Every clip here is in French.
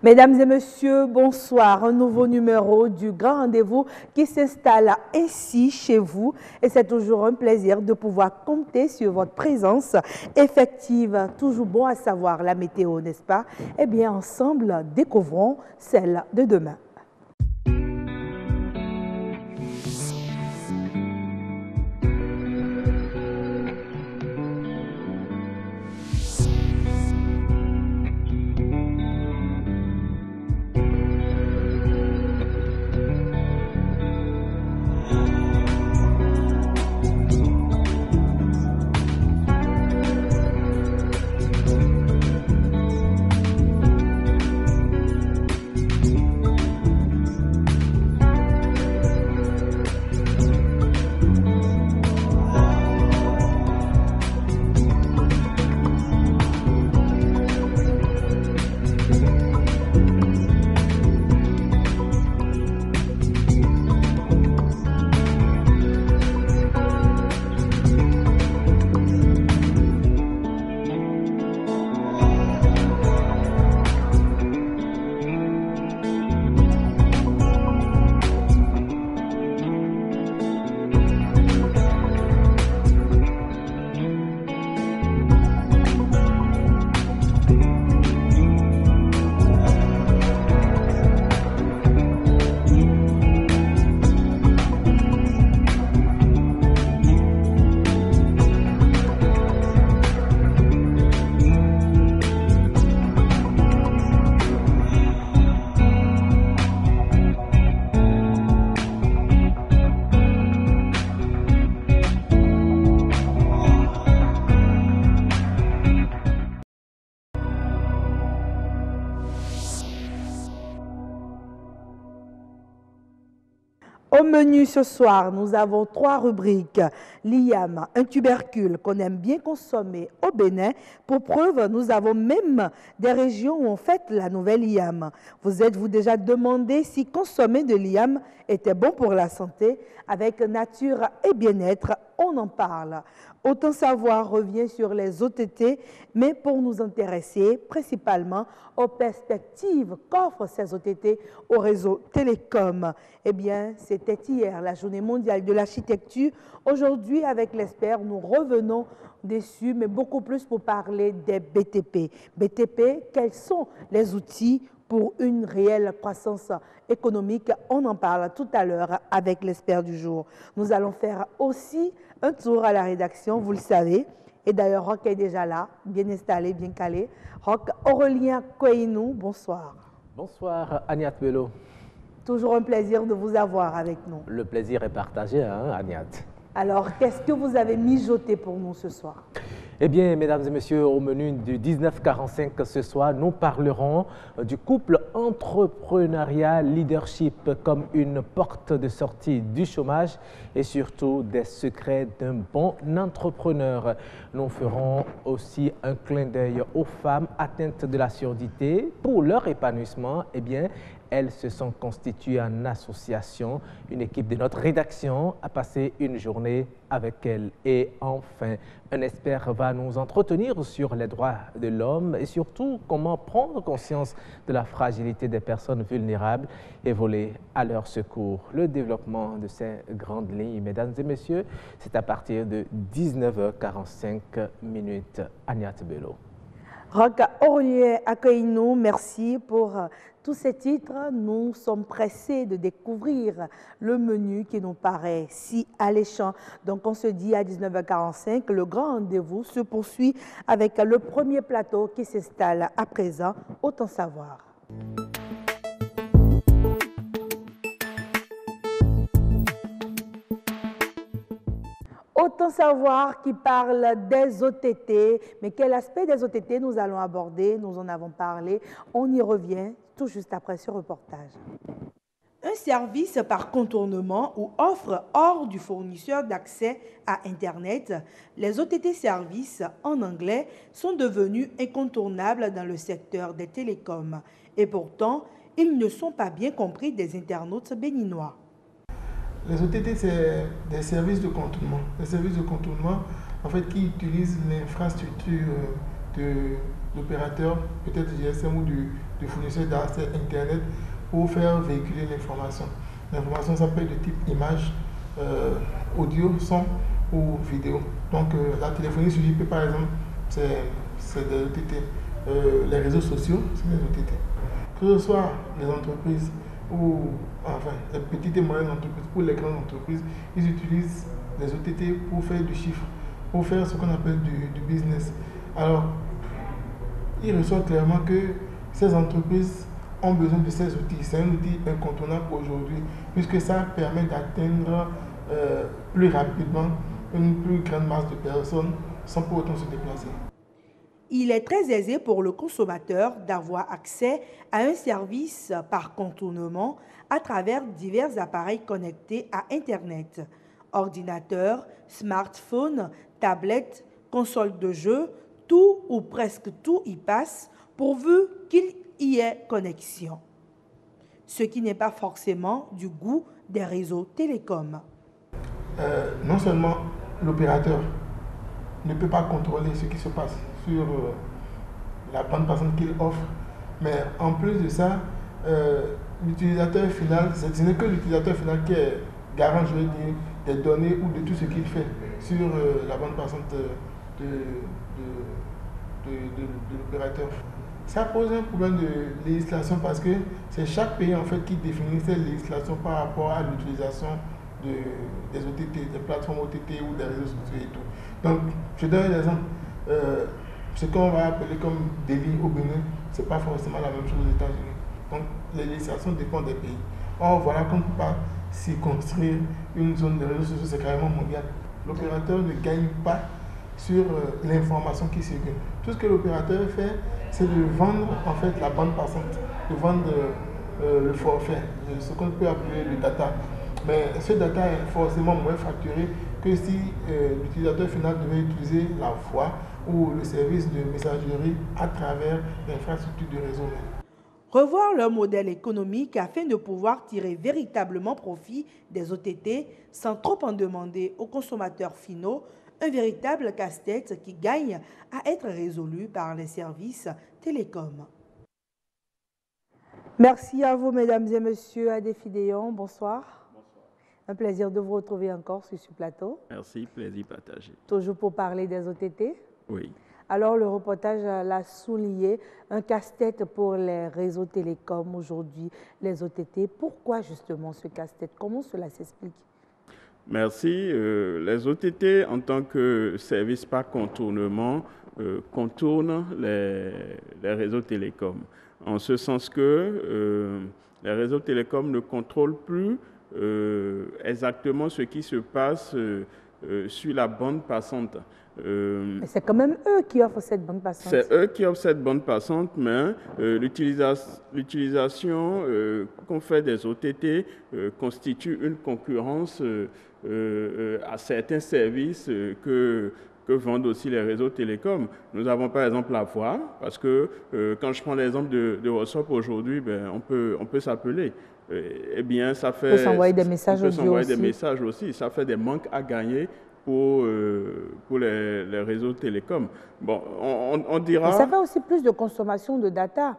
Mesdames et messieurs, bonsoir. Un nouveau numéro du Grand Rendez-vous qui s'installe ainsi chez vous. Et c'est toujours un plaisir de pouvoir compter sur votre présence effective. Toujours bon à savoir la météo, n'est-ce pas? Eh bien, ensemble, découvrons celle de demain. Au menu ce soir, nous avons 3 rubriques. L'IAM, un tubercule qu'on aime bien consommer au Bénin. Pour preuve, nous avons même des régions où on fête la nouvelle IAM. Vous êtes-vous déjà demandé si consommer de l'IAM était bon pour la santé? Avec Nature et Bien-être, on en parle. Autant savoir revient sur les OTT, mais pour nous intéresser principalement aux perspectives qu'offrent ces OTT au réseau Télécom. Eh bien, c'était hier la journée mondiale de l'architecture. Aujourd'hui, avec l'expert, nous revenons dessus, mais beaucoup plus pour parler des BTP. BTP, quels sont les outils pour une réelle croissance économique? On en parle tout à l'heure avec l'expert du jour. Nous allons faire aussi un tour à la rédaction, vous le savez. Et d'ailleurs, Roch est déjà là, bien installé, bien calé. Roch, Aurélien Koinou, bonsoir. Bonsoir, Agnat Bello. Toujours un plaisir de vous avoir avec nous. Le plaisir est partagé, hein, Agnat. Alors, qu'est-ce que vous avez mijoté pour nous ce soir? Eh bien, mesdames et messieurs, au menu du 1945 ce soir, nous parlerons du couple entrepreneuriat leadership comme une porte de sortie du chômage et surtout des secrets d'un bon entrepreneur. Nous ferons aussi un clin d'œil aux femmes atteintes de la surdité. Pour leur épanouissement, eh bien, elles se sont constituées en association. Une équipe de notre rédaction a passé une journée avec elles. Et enfin, un expert va nous entretenir sur les droits de l'homme et surtout comment prendre conscience de la fragilité des personnes vulnérables et voler à leur secours. Le développement de ces grandes lignes, mesdames et messieurs, c'est à partir de 19h45 minutes. Agnat Bello. Roch, Aurélien Koinou, merci pour tous ces titres. Nous sommes pressés de découvrir le menu qui nous paraît si alléchant. Donc on se dit à 19h45, le grand rendez-vous se poursuit avec le premier plateau qui s'installe à présent. Autant savoir. Autant savoir qui parle des OTT, mais quel aspect des OTT nous allons aborder, nous en avons parlé, on y revient tout juste après ce reportage. Un service par contournement ou offre hors du fournisseur d'accès à Internet, les OTT services en anglais sont devenus incontournables dans le secteur des télécoms et pourtant, ils ne sont pas bien compris des internautes béninois. Les OTT, c'est des services de contournement. Des services de contournement, en fait, qui utilisent l'infrastructure de l'opérateur, peut-être GSM ou du fournisseur d'accès Internet pour faire véhiculer l'information. L'information, ça peut être de type image, audio, son ou vidéo. Donc la téléphonie sur IP, par exemple, c'est des OTT. Les réseaux sociaux, c'est des OTT. Que ce soit les entreprises ou enfin les petites et moyennes entreprises ou les grandes entreprises, ils utilisent les OTT pour faire du chiffre, pour faire ce qu'on appelle du business. Alors, il ressort clairement que ces entreprises ont besoin de ces outils. C'est un outil incontournable aujourd'hui, puisque ça permet d'atteindre plus rapidement une plus grande masse de personnes sans pour autant se déplacer. Il est très aisé pour le consommateur d'avoir accès à un service par contournement à travers divers appareils connectés à Internet. Ordinateurs, smartphones, tablettes, consoles de jeux, tout ou presque tout y passe pourvu qu'il y ait connexion. Ce qui n'est pas forcément du goût des réseaux télécoms. Non seulement l'opérateur ne peut pas contrôler ce qui se passe sur la bande passante qu'il offre, mais en plus de ça, l'utilisateur final, ce n'est que l'utilisateur final qui est garant, je veux dire, des données ou de tout ce qu'il fait sur la bande passante de l'opérateur. Ça pose un problème de législation parce que c'est chaque pays en fait qui définit cette législation par rapport à l'utilisation des OTT, des plateformes OTT ou des réseaux sociaux et tout. Donc, je donne un exemple. Ce qu'on va appeler comme délit au Bénin, ce n'est pas forcément la même chose aux États-Unis. Donc, les législations dépendent des pays. Or, voilà qu'on ne peut pas s'y construire une zone de réseaux sociaux, c'est carrément mondial. L'opérateur ne gagne pas sur l'information qui circule. Tout ce que l'opérateur fait, c'est de vendre en fait la bande passante, de vendre le forfait, ce qu'on peut appeler le data. Mais ce data est forcément moins facturé que si l'utilisateur final devait utiliser la voix ou le service de messagerie à travers l'infrastructure de réseau. Revoir leur modèle économique afin de pouvoir tirer véritablement profit des OTT sans trop en demander aux consommateurs finaux, un véritable casse-tête qui gagne à être résolu par les services télécoms. Merci à vous, mesdames et messieurs. Adéfidéon, bonsoir. Bonsoir. Un plaisir de vous retrouver encore sur ce plateau. Merci, plaisir partagé. Toujours pour parler des OTT. Oui. Alors, le reportage l'a souligné, un casse-tête pour les réseaux télécoms aujourd'hui, les OTT. Pourquoi justement ce casse-tête? Comment cela s'explique? Merci. Les OTT, en tant que service par contournement, contournent les réseaux télécoms. En ce sens que les réseaux télécoms ne contrôlent plus exactement ce qui se passe sur la bande passante. Mais c'est quand même eux qui offrent cette bande passante. C'est eux qui offrent cette bande passante, mais l'utilisation qu'on fait des OTT constitue une concurrence à certains services que vendent aussi les réseaux télécoms. Nous avons par exemple la voix, parce que quand je prends l'exemple de WhatsApp aujourd'hui, ben, on peut s'appeler. Eh bien, ça fait... On peut s'envoyer des messages audio aussi. On peut s'envoyer des messages aussi. Ça fait des manques à gagner pour les réseaux télécoms. Bon, on dira... Mais ça fait aussi plus de consommation de data.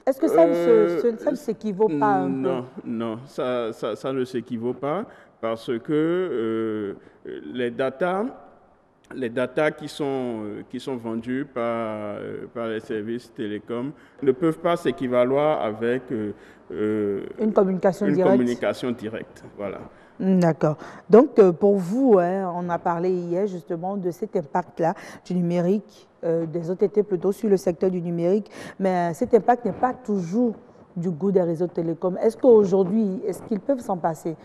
Est-ce que ça ne s'équivaut pas un peu? Non, ça ne s'équivaut pas parce que les datas qui sont vendus par les services télécoms ne peuvent pas s'équivaloir avec une communication directe. Voilà. D'accord. Donc, pour vous, on a parlé hier justement de cet impact-là du numérique, des OTT plutôt sur le secteur du numérique, mais cet impact n'est pas toujours du goût des réseaux télécoms. Est-ce qu'aujourd'hui, est-ce qu'ils peuvent s'en passer?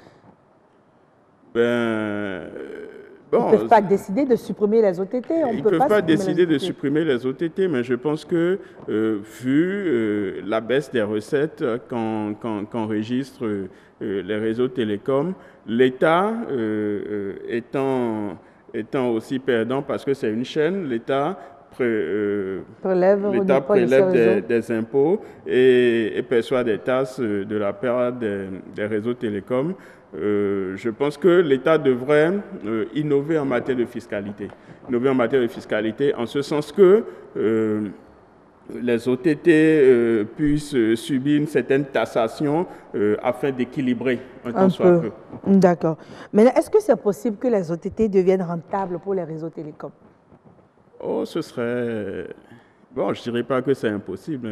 Bon, ils ne peuvent pas décider de supprimer les OTT. Ils ne peuvent pas décider de supprimer les OTT, mais je pense que vu la baisse des recettes qu'enregistrent les réseaux télécoms, l'État étant aussi perdant parce que c'est une chaîne, l'État prélève des impôts et perçoit des taxes de la part des réseaux télécoms. Je pense que l'État devrait innover en matière de fiscalité. Innover en matière de fiscalité en ce sens que les OTT puissent subir une certaine taxation afin d'équilibrer un tant soit peu. D'accord. Mais est-ce que c'est possible que les OTT deviennent rentables pour les réseaux télécoms? Oh, ce serait... Bon, je ne dirais pas que c'est impossible.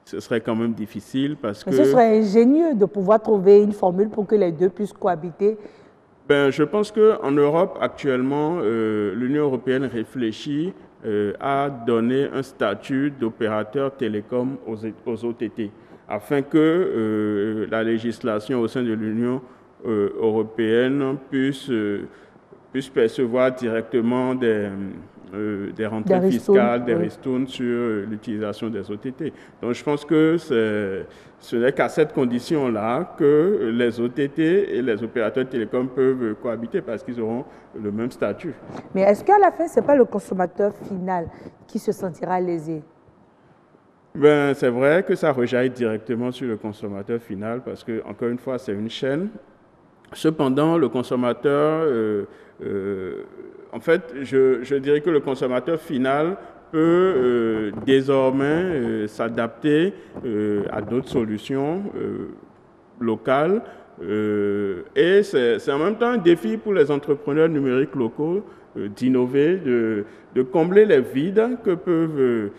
Ce serait quand même difficile parce que... Ce serait ingénieux de pouvoir trouver une formule pour que les deux puissent cohabiter. Ben, je pense qu'en Europe, actuellement, l'Union européenne réfléchit à donner un statut d'opérateur télécom aux OTT, afin que la législation au sein de l'Union européenne puisse percevoir directement des rentrées fiscales, des ristournes sur l'utilisation des OTT. Donc je pense que ce n'est qu'à cette condition-là que les OTT et les opérateurs télécoms peuvent cohabiter parce qu'ils auront le même statut. Mais est-ce qu'à la fin, ce n'est pas le consommateur final qui se sentira lésé? Ben, c'est vrai que ça rejaillit directement sur le consommateur final parce que, encore une fois, c'est une chaîne. Cependant, le consommateur, en fait, je dirais que le consommateur final peut désormais s'adapter à d'autres solutions locales. Et c'est en même temps un défi pour les entrepreneurs numériques locaux d'innover, de combler les vides que peuvent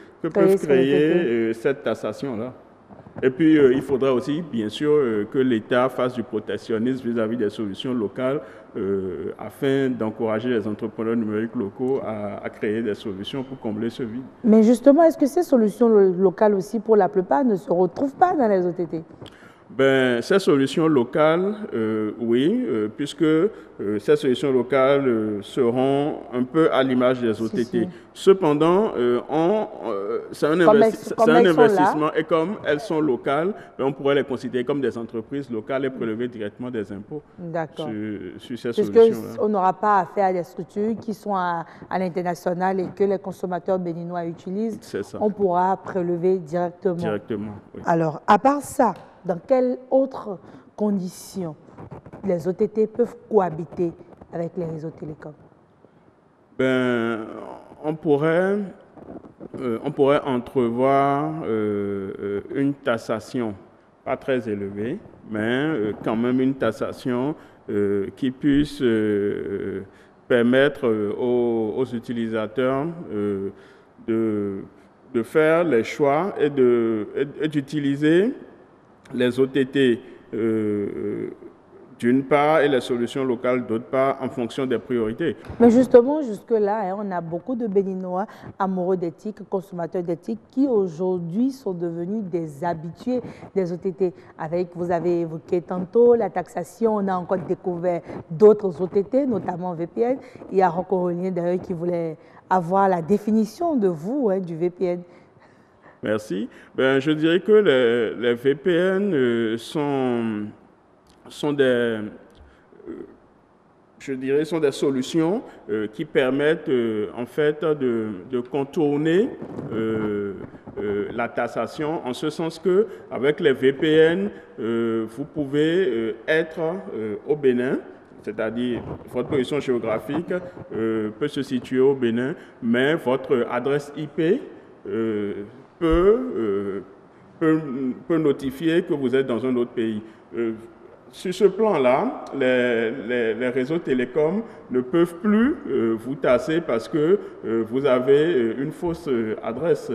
créer cette taxation-là. Et puis, il faudra aussi, bien sûr, que l'État fasse du protectionnisme vis-à-vis des solutions locales afin d'encourager les entrepreneurs numériques locaux à créer des solutions pour combler ce vide. Mais justement, est-ce que ces solutions locales aussi, pour la plupart, ne se retrouvent pas dans les OTT? Ben, ces solutions locales, oui, puisque ces solutions locales seront un peu à l'image des OTT. Si. Cependant, c'est un investissement et comme elles sont locales, ben, on pourrait les considérer comme des entreprises locales et prélever directement des impôts sur ces solutions-là. Puisqu'on n'aura pas affaire à des structures qui sont à l'international et que les consommateurs béninois utilisent, on pourra prélever directement. Directement, oui. Alors, à part ça, dans quelles autres conditions les OTT peuvent cohabiter avec les réseaux télécoms? Ben, on pourrait entrevoir une taxation pas très élevée, mais quand même une taxation qui puisse permettre aux utilisateurs de faire les choix et d'utiliser les OTT d'une part et les solutions locales d'autre part en fonction des priorités. Mais justement, jusque-là, on a beaucoup de Béninois amoureux d'éthique, consommateurs d'éthique qui aujourd'hui sont devenus des habitués des OTT. Vous avez évoqué tantôt la taxation, on a encore découvert d'autres OTT, notamment VPN. Il y a Rocco-Rolien d'ailleurs qui voulait avoir la définition de vous, du VPN. Merci. Ben, je dirais que les VPN sont des solutions qui permettent en fait de contourner la taxation en ce sens que avec les VPN, vous pouvez être au Bénin. C'est-à-dire, votre position géographique peut se situer au Bénin, mais votre adresse IP peut notifier que vous êtes dans un autre pays. Sur ce plan-là, les réseaux télécoms ne peuvent plus vous tasser parce que vous avez une fausse adresse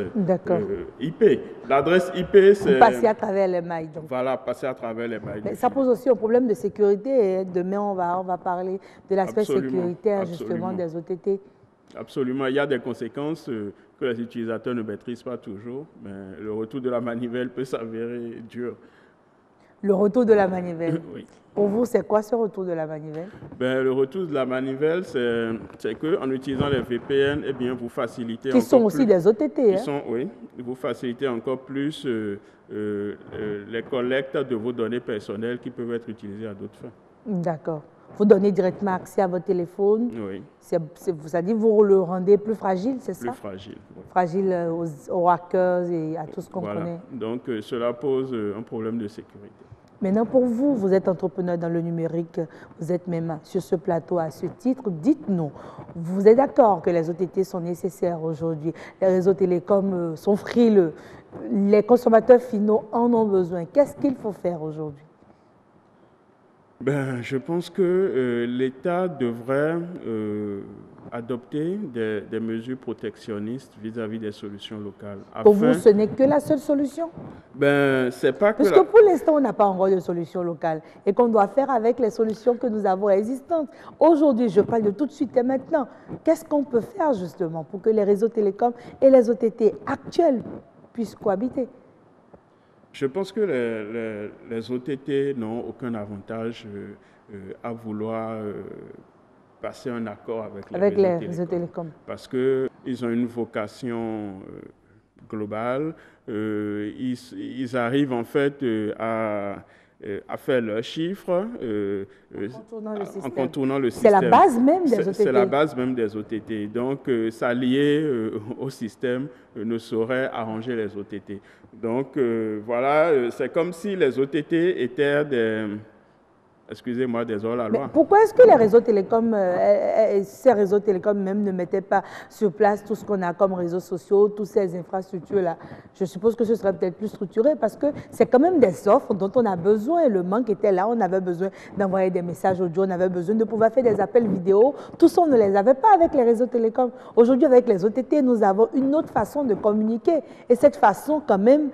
IP. L'adresse IP, c'est... Passer à travers les mailles. Donc. Voilà, passer à travers les mailles. Mais ça pose aussi un problème de sécurité. Demain, on va parler de l'aspect sécuritaire justement des OTT. Absolument. Il y a des conséquences que les utilisateurs ne maîtrisent pas toujours, mais le retour de la manivelle peut s'avérer dur. Le retour de la manivelle. Oui. Pour vous, c'est quoi ce retour de la manivelle? Ben, le retour de la manivelle, c'est qu'en utilisant les VPN, eh bien, vous facilitez qui sont aussi des OTT. Oui, vous facilitez encore plus les collectes de vos données personnelles qui peuvent être utilisées à d'autres fins. D'accord. vous donnez directement accès à votre téléphone. Oui. C'est-à-dire vous le rendez plus fragile, c'est ça? Plus fragile. Oui. Fragile aux hackers et à tout ce qu'on Voilà. connaît. Donc, cela pose un problème de sécurité. Maintenant, pour vous, vous êtes entrepreneur dans le numérique, vous êtes même sur ce plateau à ce titre. Dites-nous, vous êtes d'accord que les OTT sont nécessaires aujourd'hui? Les réseaux télécoms sont frileux, les consommateurs finaux en ont besoin. Qu'est-ce qu'il faut faire aujourd'hui? Ben, je pense que l'État devrait adopter des mesures protectionnistes vis-à-vis des solutions locales. Pour vous, ce n'est que la seule solution? Ben, c'est pas que Puisque pour l'instant, on n'a pas encore de solution locale et qu'on doit faire avec les solutions que nous avons existantes. Aujourd'hui, je parle de tout de suite et maintenant. Qu'est-ce qu'on peut faire justement pour que les réseaux télécoms et les OTT actuels puissent cohabiter? Je pense que les OTT n'ont aucun avantage à vouloir passer un accord avec les réseaux télécoms. Parce qu'ils ont une vocation globale. Ils arrivent en fait à faire leurs chiffres en contournant le système. C'est la base même des OTT. C'est la base même des OTT. Donc, s'allier au système ne saurait arranger les OTT. Donc, voilà, c'est comme si les OTT étaient des hors-la-loi. Mais pourquoi est-ce que les réseaux télécoms, ces réseaux télécoms même ne mettaient pas sur place tout ce qu'on a comme réseaux sociaux, toutes ces infrastructures-là? Je suppose que ce serait peut-être plus structuré parce que c'est quand même des offres dont on a besoin et le manque était là. On avait besoin d'envoyer des messages audio, on avait besoin de pouvoir faire des appels vidéo. Tout ça, on ne les avait pas avec les réseaux télécoms. Aujourd'hui, avec les OTT, nous avons une autre façon de communiquer et cette façon quand même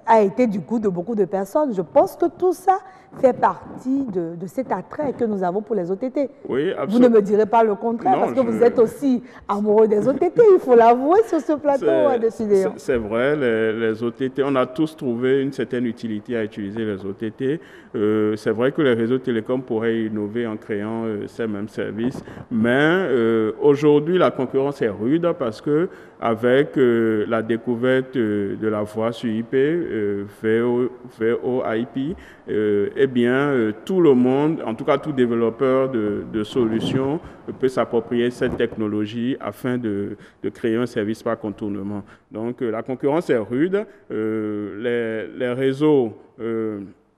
a été du goût de beaucoup de personnes. Je pense que tout ça fait partie de cet attrait que nous avons pour les OTT. Oui, absolument. Vous ne me direz pas le contraire, parce que vous êtes aussi amoureux des OTT, il faut l'avouer sur ce plateau, décidément. C'est vrai, les OTT, on a tous trouvé une certaine utilité à utiliser les OTT. C'est vrai que les réseaux télécoms pourraient innover en créant ces mêmes services, mais aujourd'hui, la concurrence est rude parce que avec la découverte de la voix sur IP, VoIP, eh bien, tout le monde, en tout cas tout développeur de solutions, peut s'approprier cette technologie afin de créer un service par contournement. Donc, la concurrence est rude. Les réseaux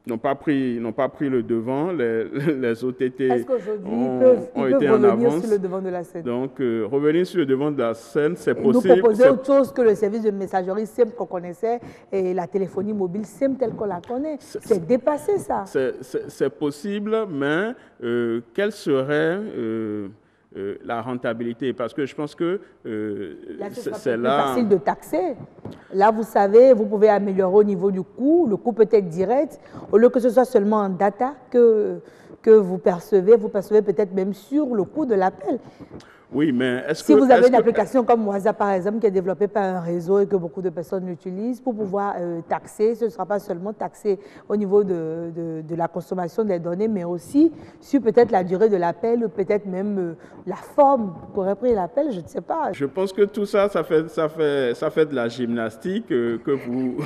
n'ont pas pris le devant. Les OTT ont été en avance. Sur le devant de la scène. Donc, revenir sur le devant de la scène, c'est possible. Nous proposer autre chose que le service de messagerie SIM qu'on connaissait et la téléphonie mobile SIM telle qu'on la connaît. C'est dépassé, ça. C'est possible, mais quelle serait la rentabilité? Parce que je pense que c'est là... plus facile de taxer. Là, vous savez, vous pouvez améliorer au niveau du coût. Le coût peut être direct. Au lieu que ce soit seulement en data que vous percevez peut-être même sur le coût de l'appel. Oui, mais est-ce que... Si vous avez une application comme WhatsApp, par exemple, qui est développée par un réseau et que beaucoup de personnes l'utilisent, pour pouvoir taxer, ce ne sera pas seulement taxé au niveau de la consommation des données, mais aussi sur peut-être la durée de l'appel, ou peut-être même la forme qu'aurait pris l'appel, je ne sais pas. Je pense que tout ça, ça fait de la gymnastique que vous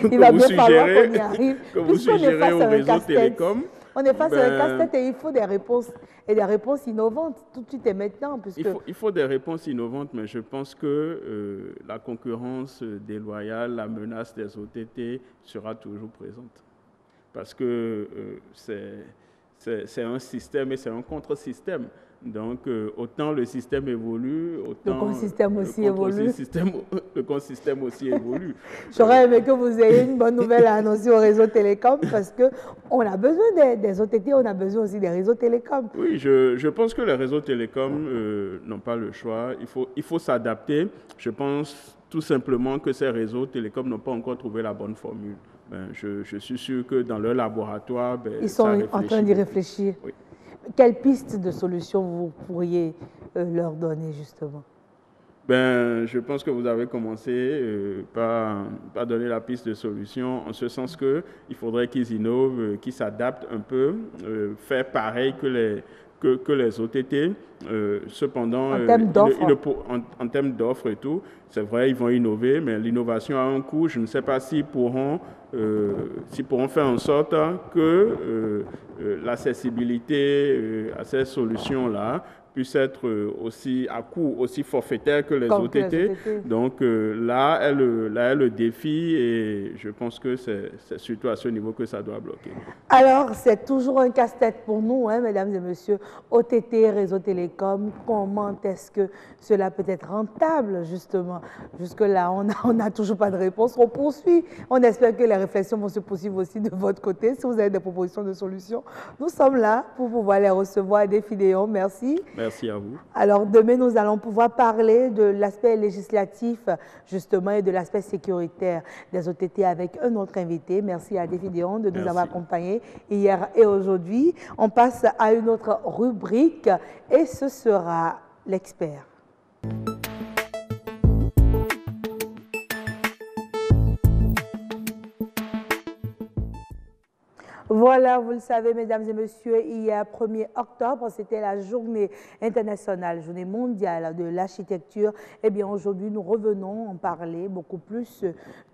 suggérez aux réseaux télécoms. On est face à un casse-tête et il faut des réponses, et des réponses innovantes tout de suite et maintenant. Puisque... Il faut des réponses innovantes, mais je pense que la concurrence déloyale, la menace des OTT sera toujours présente. Parce que c'est un système et c'est un contre-système. Donc, autant le système évolue, autant le contre-système aussi évolue. Le contre-système aussi évolue. J'aurais aimé que vous ayez une bonne nouvelle à annoncer au réseau télécom parce qu'on a besoin des OTT, on a besoin aussi des réseaux télécoms. Oui, je pense que les réseaux télécoms n'ont pas le choix. Il faut s'adapter. Je pense tout simplement que ces réseaux télécoms n'ont pas encore trouvé la bonne formule. Je suis sûr que dans leur laboratoire, ils sont en train d'y réfléchir. Oui. Quelle piste de solution vous pourriez leur donner justement? Je pense que vous avez commencé par donner la piste de solution, en ce sens qu'il faudrait qu'ils innovent, qu'ils s'adaptent un peu, faire pareil que que les OTT. Cependant, en termes d'offres et tout, c'est vrai, ils vont innover, mais l'innovation a un coût. Je ne sais pas s'ils pourront faire en sorte que l'accessibilité à ces solutions-là puisse être aussi à coût aussi forfaitaire que les OTT. Donc là est le défi et je pense que c'est surtout à ce niveau que ça doit bloquer. Alors, c'est toujours un casse-tête pour nous, hein, mesdames et messieurs. OTT, réseau télécom, comment est-ce que cela peut être rentable, justement? Jusque-là, on n'a toujours pas de réponse. On poursuit. On espère que les réflexions vont se poursuivre aussi de votre côté. Si vous avez des propositions de solutions, nous sommes là pour pouvoir les recevoir des vidéos. Merci. Merci à vous. Alors, demain, nous allons pouvoir parler de l'aspect législatif, justement, et de l'aspect sécuritaire des OTT avec un autre invité. Merci à Défidéon de nous avoir accompagnés hier et aujourd'hui. On passe à une autre rubrique et ce sera l'expert. Voilà, vous le savez, mesdames et messieurs, hier 1er octobre, c'était la journée internationale, journée mondiale de l'architecture. Eh bien, aujourd'hui, nous revenons en parler beaucoup plus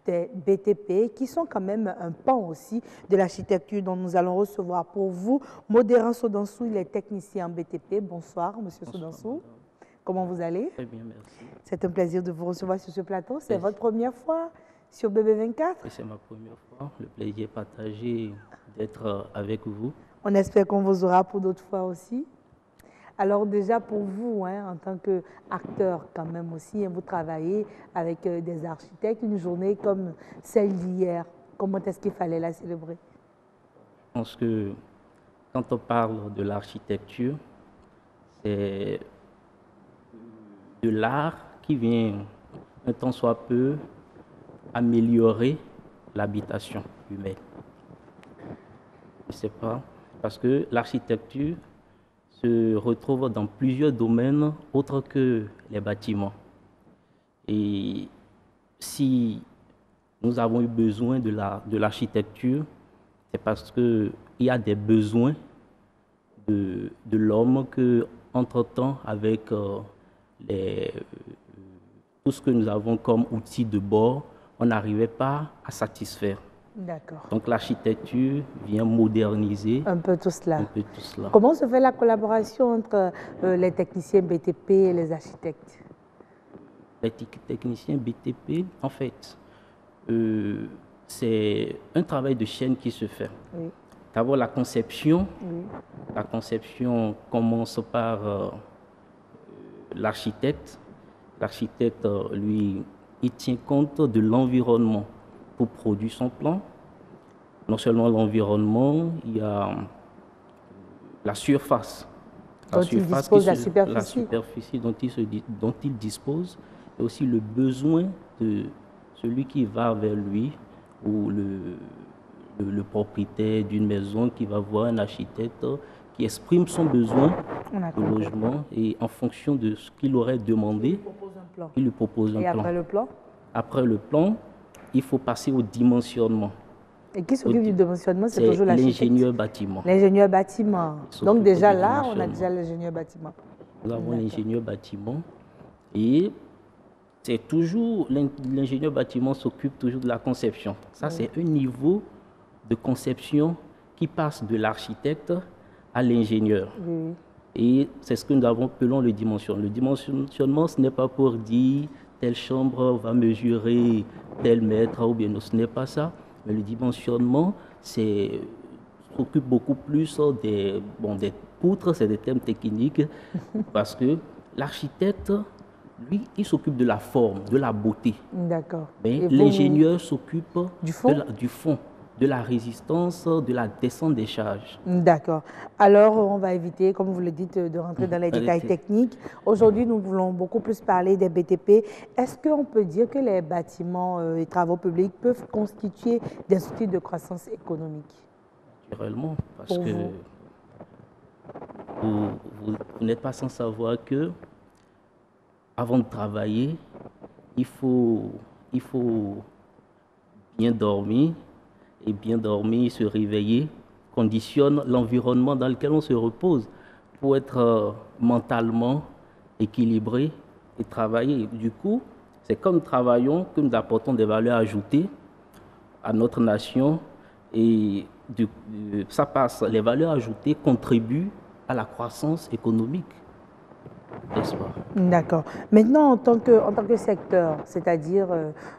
des BTP, qui sont quand même un pan aussi de l'architecture dont nous allons recevoir pour vous. Modérant Sodansou, il est technicien en BTP. Bonsoir, monsieur Sodansou. Comment vous allez? Très bien, merci. C'est un plaisir de vous recevoir sur ce plateau. C'est votre première fois sur BB24? C'est ma première fois. Le plaisir est partagé d'être avec vous. On espère qu'on vous aura pour d'autres fois aussi. Alors déjà pour vous, hein, en tant qu'acteur quand même aussi, hein, vous travaillez avec des architectes, une journée comme celle d'hier. Comment est-ce qu'il fallait la célébrer? Je pense que quand on parle de l'architecture, c'est de l'art qui vient un tant soit peu améliorer l'habitation humaine. Je ne sais pas, parce que l'architecture se retrouve dans plusieurs domaines autres que les bâtiments. Et si nous avons eu besoin de l'architecture, c'est parce qu'il y a des besoins de l'homme que, entre-temps, avec tout ce que nous avons comme outils de bord, on n'arrivait pas à satisfaire. D'accord. Donc l'architecture vient moderniser un peu tout cela. cela. Comment se fait la collaboration entre les techniciens BTP et les architectes? Les techniciens BTP, en fait, c'est un travail de chaîne qui se fait. Oui. D'abord la conception. Oui. La conception commence par l'architecte. L'architecte, lui, il tient compte de l'environnement pour produire son plan. Non seulement l'environnement, il y a la surface. La superficie dont il dispose, et aussi le besoin de celui qui va vers lui, ou le propriétaire d'une maison qui va voir un architecte qui exprime son besoin de logement, et en fonction de ce qu'il aurait demandé, il lui propose un plan. Et après le plan? Après le plan, il faut passer au dimensionnement. Et qui s'occupe du dimensionnement? C'est toujours l'architecte. L'ingénieur bâtiment. L'ingénieur bâtiment. Donc déjà là, on a déjà l'ingénieur bâtiment. Nous avons l'ingénieur bâtiment et c'est toujours, l'ingénieur bâtiment s'occupe toujours de la conception. Ça, c'est un niveau de conception qui passe de l'architecte à l'ingénieur. Oui. Et c'est ce que nous appelons le dimensionnement. Le dimensionnement, ce n'est pas pour dire telle chambre va mesurer tel mètre, ou bien non, ce n'est pas ça. Mais le dimensionnement s'occupe beaucoup plus des poutres, c'est des termes techniques, parce que l'architecte, lui, il s'occupe de la forme, de la beauté. D'accord. Mais l'ingénieur s'occupe du fond, de la résistance, de la descente des charges. D'accord. Alors, on va éviter, comme vous le dites, de rentrer dans les détails techniques. Aujourd'hui, nous voulons beaucoup plus parler des BTP. Est-ce qu'on peut dire que les bâtiments et travaux publics peuvent constituer des outils de croissance économique? Naturellement, parce que vous n'êtes pas sans savoir que avant de travailler, il faut bien dormir. Et bien dormir, se réveiller, conditionne l'environnement dans lequel on se repose. pour être mentalement équilibré et travailler. Du coup, c'est comme nous travaillons que nous apportons des valeurs ajoutées à notre nation et ça passe. Les valeurs ajoutées contribuent à la croissance économique, n'est-ce pas? D'accord. Maintenant, en tant que secteur, c'est-à-dire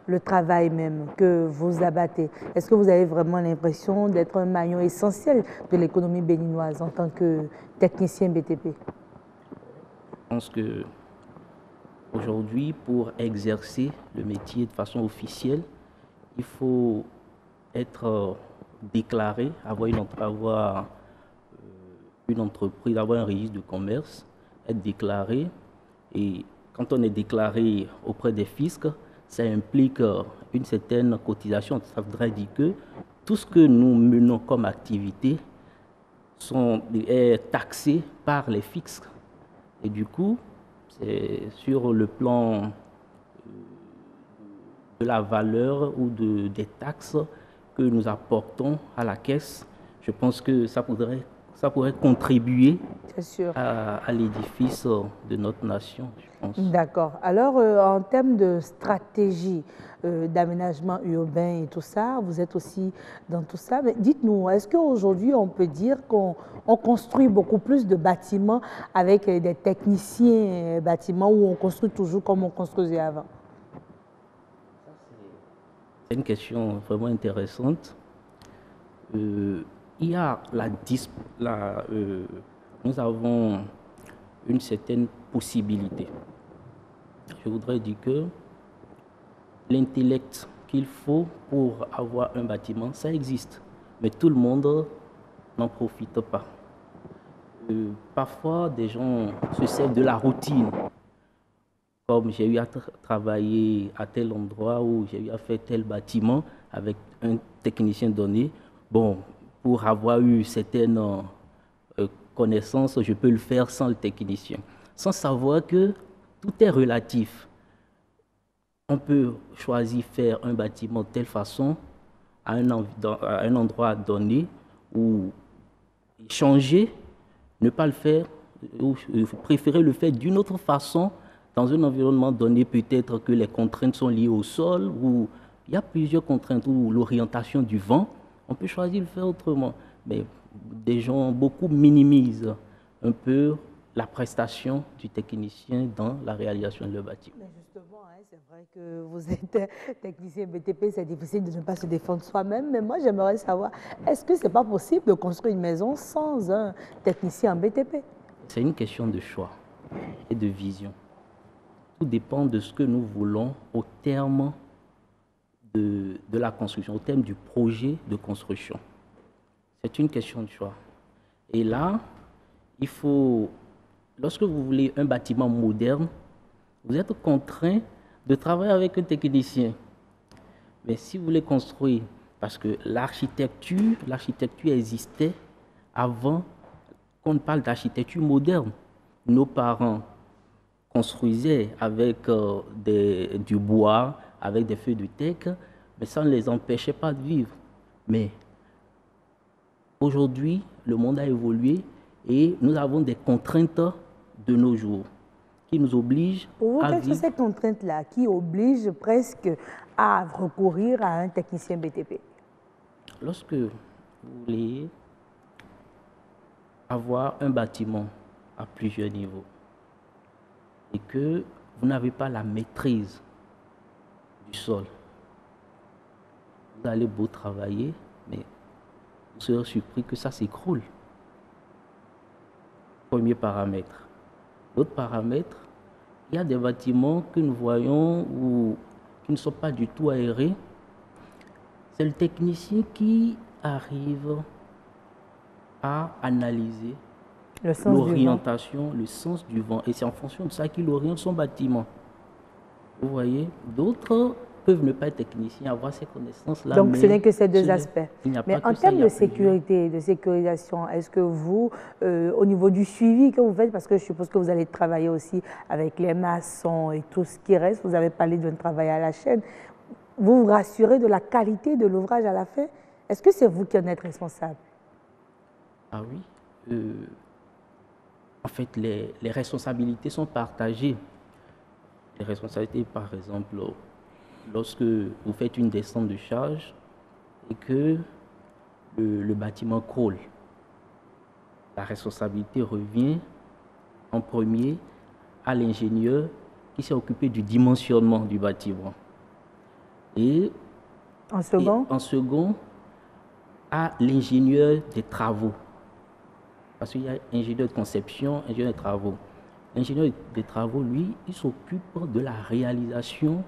le travail même que vous abattez, est-ce que vous avez vraiment l'impression d'être un maillon essentiel de l'économie béninoise en tant que technicien BTP? Je pense que aujourd'hui, pour exercer le métier de façon officielle, il faut être déclaré, avoir une entreprise, avoir un registre de commerce, être déclaré. Et quand on est déclaré auprès des fiscs, ça implique une certaine cotisation. Ça voudrait dire que tout ce que nous menons comme activité est taxé par les fiscs. Et du coup, c'est sur le plan de la valeur ou des taxes que nous apportons à la caisse. Je pense que ça pourrait contribuer à l'édifice de notre nation, je pense. D'accord. Alors, en termes de stratégie d'aménagement urbain et tout ça, vous êtes aussi dans tout ça. Mais dites-nous, est-ce qu'aujourd'hui, on peut dire qu'on construit beaucoup plus de bâtiments avec des techniciens bâtiments ou on construit toujours comme on construisait avant? C'est une question vraiment intéressante. Il y a nous avons une certaine possibilité. Je voudrais dire que l'intellect qu'il faut pour avoir un bâtiment, ça existe, mais tout le monde n'en profite pas. Parfois, des gens se servent de la routine. Comme j'ai eu à travailler à tel endroit ou j'ai eu à faire tel bâtiment avec un technicien donné. Bon, pour avoir eu certaines connaissances, je peux le faire sans le technicien. Sans savoir que tout est relatif. On peut choisir faire un bâtiment de telle façon à un endroit donné ou changer, ne pas le faire, ou préférer le faire d'une autre façon dans un environnement donné, peut-être que les contraintes sont liées au sol, ou il y a plusieurs contraintes, ou l'orientation du vent, on peut choisir de le faire autrement. Mais des gens, beaucoup minimisent un peu la prestation du technicien dans la réalisation de leur bâtiment. Mais justement, c'est vrai que vous êtes technicien BTP, c'est difficile de ne pas se défendre soi-même, mais moi j'aimerais savoir, est-ce que ce n'est pas possible de construire une maison sans un technicien en BTP? C'est une question de choix et de vision. Tout dépend de ce que nous voulons au terme de la construction, au terme du projet de construction. C'est une question de choix. Et là, il faut, lorsque vous voulez un bâtiment moderne, vous êtes contraint de travailler avec un technicien. Mais si vous voulez construire, parce que l'architecture existait avant qu'on ne parle d'architecture moderne. Nos parents construisaient avec du bois, avec des feuilles de teck, mais ça ne les empêchait pas de vivre. Mais aujourd'hui, le monde a évolué et nous avons des contraintes de nos jours qui nous obligent à vivre. Quelles sont ces contraintes-là qui obligent presque à recourir à un technicien BTP? Lorsque vous voulez avoir un bâtiment à plusieurs niveaux et que vous n'avez pas la maîtrise du sol, vous allez beau travailler, mais vous serez surpris que ça s'écroule. Premier paramètre. L'autre paramètre, il y a des bâtiments que nous voyons qui ne sont pas du tout aérés. C'est le technicien qui arrive à analyser l'orientation, le sens du vent. Et c'est en fonction de ça qu'il oriente son bâtiment. Vous voyez, d'autres peuvent ne pas être techniciens, avoir ces connaissances-là. Donc, ce n'est que ces deux aspects. Mais en termes de sécurité, de sécurisation, est-ce que vous, au niveau du suivi que vous faites, parce que je suppose que vous allez travailler aussi avec les maçons et tout ce qui reste, vous avez parlé d'un travail à la chaîne, vous vous rassurez de la qualité de l'ouvrage à la fin? Est-ce que c'est vous qui en êtes responsable? Ah oui. en fait, les responsabilités sont partagées. Les responsabilités, par exemple, lorsque vous faites une descente de charge et que le bâtiment croule, la responsabilité revient en premier à l'ingénieur qui s'est occupé du dimensionnement du bâtiment. Et En second? en second, à l'ingénieur des travaux. Parce qu'il y a ingénieur de conception, ingénieur des travaux. L'ingénieur des travaux, lui, il s'occupe de la réalisation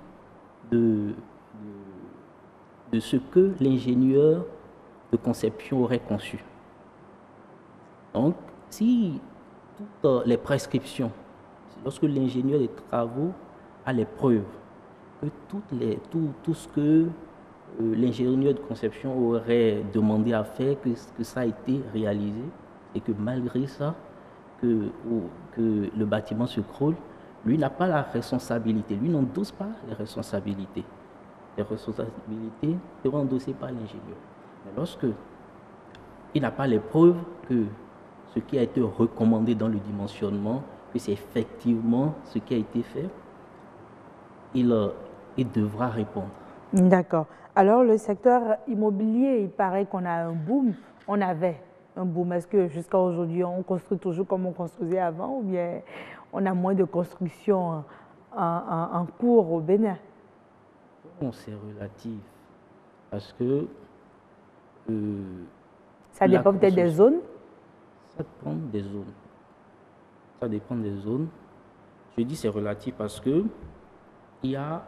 de ce que l'ingénieur de conception aurait conçu. Donc, si toutes les prescriptions, lorsque l'ingénieur des travaux a les preuves que tout ce que l'ingénieur de conception aurait demandé à faire, que ça a été réalisé, et que malgré ça, que le bâtiment se croule, lui n'a pas la responsabilité, lui n'endosse pas les responsabilités. Les responsabilités seront endossées par l'ingénieur. Mais lorsque il n'a pas les preuves que ce qui a été recommandé dans le dimensionnement, que c'est effectivement ce qui a été fait, il devra répondre. D'accord. Alors, le secteur immobilier, il paraît qu'on a un boom. On avait un boom. Est-ce que jusqu'à aujourd'hui, on construit toujours comme on construisait avant ou bien on a moins de construction en cours au Bénin? Bon, c'est relatif. Parce que... ça dépend peut-être des zones? Ça dépend des zones. Ça dépend des zones. Je dis c'est relatif parce que il y a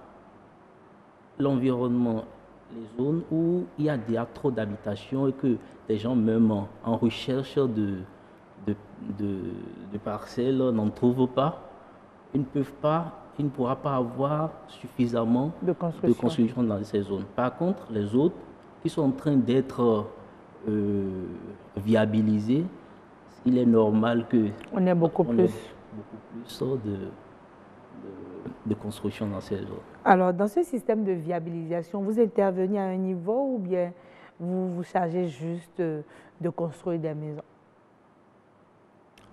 l'environnement, les zones où il y a trop d'habitations et que les gens, même en recherche de parcelles, n'en trouvent pas. Ils ne pourront pas avoir suffisamment de construction dans ces zones. Par contre, les autres qui sont en train d'être viabilisées, il est normal on ait beaucoup plus de construction dans ces zones. Alors, dans ce système de viabilisation, vous intervenez à un niveau ou bien vous vous chargez juste de construire des maisons?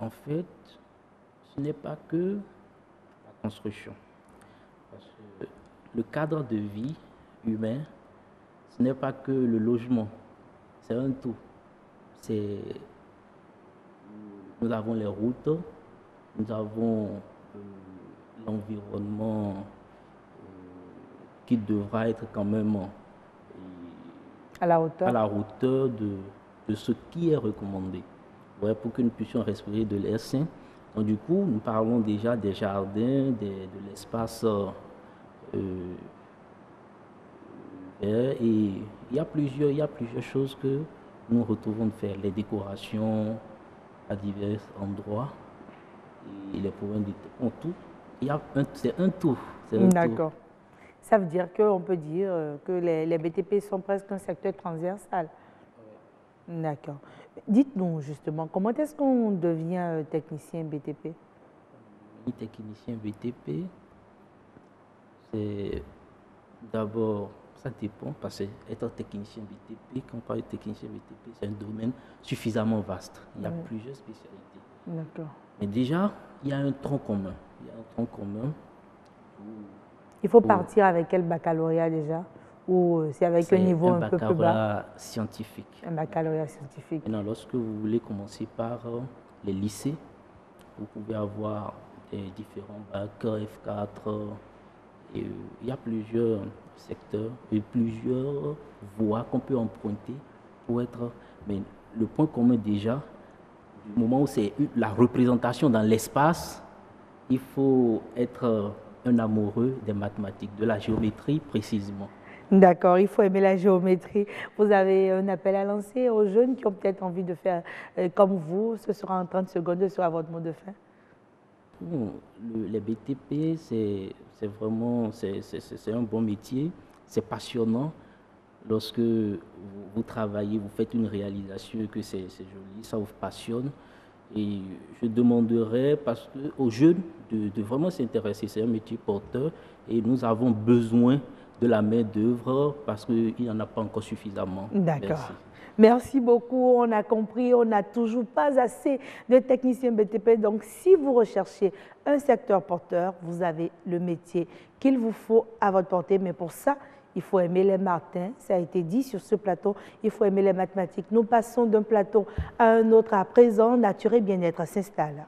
En fait, ce n'est pas que la construction. Parce que le cadre de vie humain, ce n'est pas que le logement, c'est un tout. Nous avons les routes, nous avons l'environnement qui devra être quand même à la hauteur de ce qui est recommandé. Ouais, pour que nous puissions respirer de l'air sain. Donc du coup, nous parlons déjà des jardins, de l'espace vert, et il y a plusieurs choses que nous retrouvons de faire, les décorations à divers endroits et les problèmes de tout. C'est un tout. D'accord. Ça veut dire qu'on peut dire que les BTP sont presque un secteur transversal. Oui. D'accord. Dites-nous justement, comment est-ce qu'on devient technicien BTP? Technicien BTP, c'est d'abord, ça dépend, parce qu'être technicien BTP, quand on parle de technicien BTP, c'est un domaine suffisamment vaste. Il y a plusieurs spécialités. D'accord. Mais déjà, il y a un tronc commun. Il faut partir avec quel baccalauréat déjà? Ou c'est avec un niveau un peu plus bas? Un baccalauréat scientifique. Un baccalauréat scientifique. Maintenant, lorsque vous voulez commencer par les lycées, vous pouvez avoir des différents bacs, F4. Et, il y a plusieurs secteurs et plusieurs voies qu'on peut emprunter pour être... Mais le point commun déjà, du moment où c'est la représentation dans l'espace, il faut être un amoureux des mathématiques, de la géométrie précisément. D'accord, il faut aimer la géométrie. Vous avez un appel à lancer aux jeunes qui ont peut-être envie de faire comme vous. Ce sera en 30 secondes, ce sera votre mot de fin. Bon, les BTP, c'est vraiment un bon métier, c'est passionnant. Lorsque vous travaillez, vous faites une réalisation, que c'est joli, ça vous passionne. Et je demanderais aux jeunes de vraiment s'intéresser. C'est un métier porteur et nous avons besoin de la main-d'œuvre parce qu'il n'y en a pas encore suffisamment. D'accord. Merci beaucoup. On a compris, on n'a toujours pas assez de techniciens BTP. Donc, si vous recherchez un secteur porteur, vous avez le métier qu'il vous faut à votre portée. Mais pour ça, il faut aimer les matins. Ça a été dit sur ce plateau. Il faut aimer les mathématiques. Nous passons d'un plateau à un autre. À présent, Nature et Bien-être s'installe.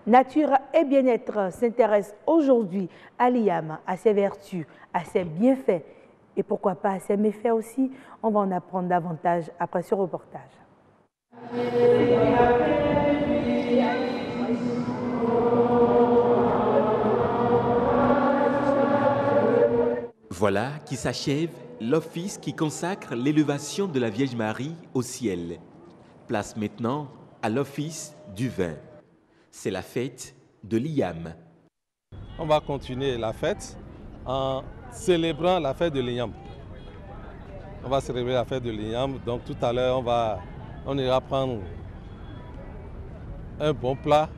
Nature et Bien-être s'intéresse aujourd'hui à l'IAM, à ses vertus, à ses bienfaits et pourquoi pas à ses méfaits aussi. On va en apprendre davantage après ce reportage. Voilà qui s'achève l'office qui consacre l'élévation de la Vierge Marie au ciel. Place maintenant à l'office du vin. C'est la fête de l'IAM. On va continuer la fête en célébrant la fête de l'IAM. On va célébrer la fête de l'IAM. Donc tout à l'heure, on ira prendre un bon plat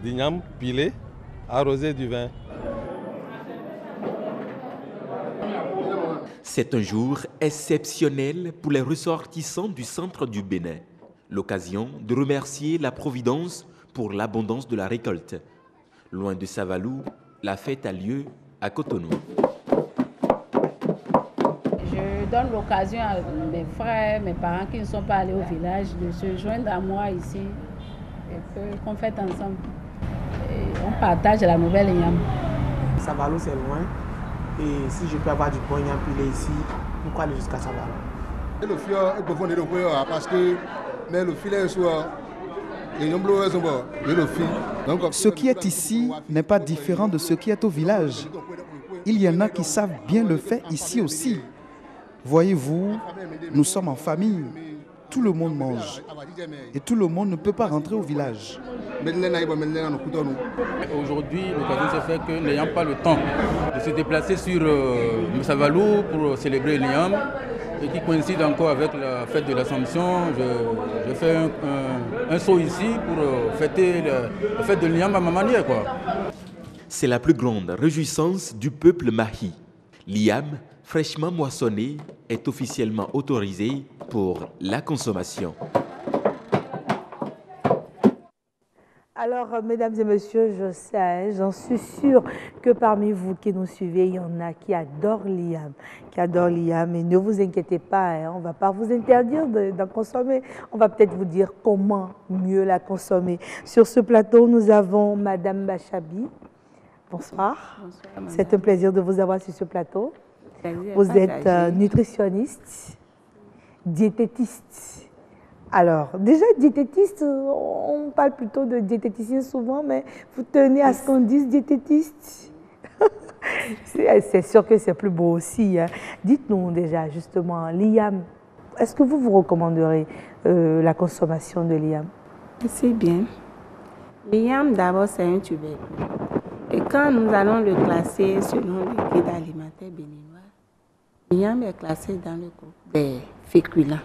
d'igname pilé, arrosé du vin. C'est un jour exceptionnel pour les ressortissants du centre du Bénin. L'occasion de remercier la Providence pour l'abondance de la récolte. Loin de Savalou, la fête a lieu à Cotonou. Je donne l'occasion à mes frères, mes parents qui ne sont pas allés au village de se joindre à moi ici et qu'on fête ensemble. Et on partage la nouvelle Igname. Savalou, c'est loin. Et si je peux avoir du bon Igname pilé ici, pourquoi aller jusqu'à Savalou? Le fior est profond de parce que mais le filet est soit. Ce qui est ici n'est pas différent de ce qui est au village. Il y en a qui savent bien le faire ici aussi. Voyez-vous, nous sommes en famille. Tout le monde mange. Et tout le monde ne peut pas rentrer au village. Aujourd'hui, l'occasion s'est faite que n'ayant pas le temps de se déplacer sur Savalou pour célébrer l'IAM, et qui coïncide encore avec la fête de l'Assomption, je fais un saut ici pour fêter la fête de l'IAM à ma manière, quoi. C'est la plus grande réjouissance du peuple mahi. L'IAM, fraîchement moissonné, est officiellement autorisé pour la consommation. Alors, mesdames et messieurs, je sais, j'en suis sûre que parmi vous qui nous suivez, il y en a qui adorent l'IAM, et ne vous inquiétez pas, hein, on ne va pas vous interdire d'en consommer, on va peut-être vous dire comment mieux la consommer. Sur ce plateau, nous avons Madame Bachabi. Bonsoir. Bonsoir, c'est un plaisir de vous avoir sur ce plateau. Vous êtes nutritionniste, diététiste. Alors, déjà, diététiste, on parle plutôt de diététicien souvent, mais vous tenez à ce qu'on dise diététiste. C'est sûr que c'est plus beau aussi. Hein. Dites-nous déjà, justement, l'IAM, est-ce que vous recommanderez la consommation de l'IAM? C'est bien. L'IAM, d'abord, c'est un tubercule. Et quand nous allons le classer selon le guide alimentaire béninois, l'IAM est classé dans le groupe des féculents.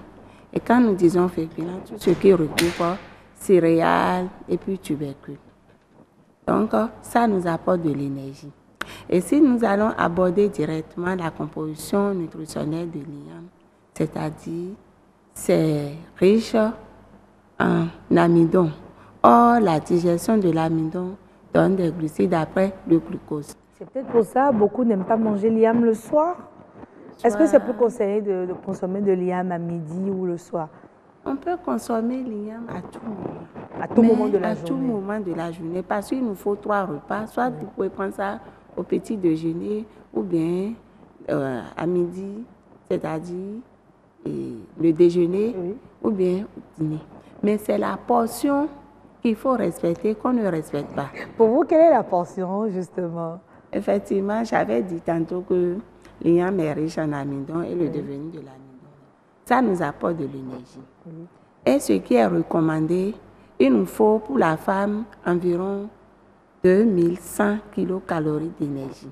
Et quand nous disons féculents, tout ce qui recouvre céréales et puis tubercules. Donc, ça nous apporte de l'énergie. Et si nous allons aborder directement la composition nutritionnelle de l'IAM, c'est-à-dire c'est riche en amidon. Or, la digestion de l'amidon donne des glucides après le glucose. C'est peut-être pour ça que beaucoup n'aiment pas manger l'IAM le soir. Est-ce que c'est plus conseillé de consommer de l'IAM à midi ou le soir? On peut consommer l'IAM à tout moment. À tout moment de la journée? À tout moment de la journée, parce qu'il nous faut 3 repas. Soit vous pouvez prendre ça au petit déjeuner ou bien à midi, c'est-à-dire le déjeuner, oui, ou bien au dîner. Mais c'est la portion qu'il faut respecter, qu'on ne respecte pas. Pour vous, quelle est la portion, justement? Effectivement, j'avais dit tantôt que l'IAM est riche en amidon et le devenu de l'amidon. Ça nous apporte de l'énergie. Oui. Et ce qui est recommandé, il nous faut pour la femme environ 2100 kilocalories d'énergie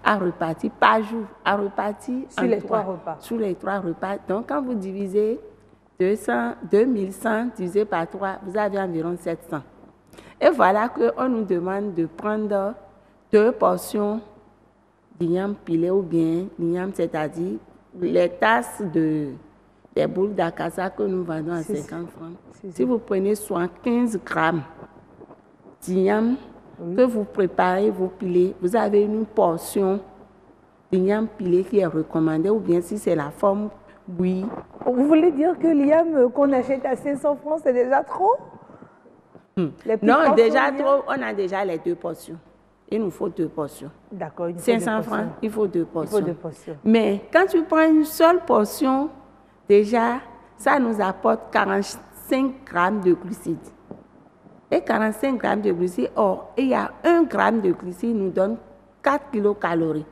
à repartir par jour, à repartir sur les 3 repas. Sur les 3 repas. Donc, quand vous divisez 2100 divisé par 3, vous avez environ 700. Et voilà qu'on nous demande de prendre 2 portions d'igname pilé ou bien l'igname, c'est-à-dire les tasses des boules d'acassa que nous vendons à 50 francs. Si vous prenez 75 grammes d'igname que vous préparez, vous pilez, vous avez une portion d'igname pilé qui est recommandée, ou bien si c'est la forme bouillie. Vous voulez dire que l'igname qu'on achète à 500 francs, c'est déjà trop? Non, déjà trop, on a déjà les 2 portions. Il nous faut 2 portions. D'accord. 500 francs, il faut 2 portions. Il faut 2 portions. Mais quand tu prends une seule portion, déjà, ça nous apporte 45 grammes de glucides. Et 45 grammes de glucides, or, il y a 1 gramme de glucides nous donne 4 kilocalories.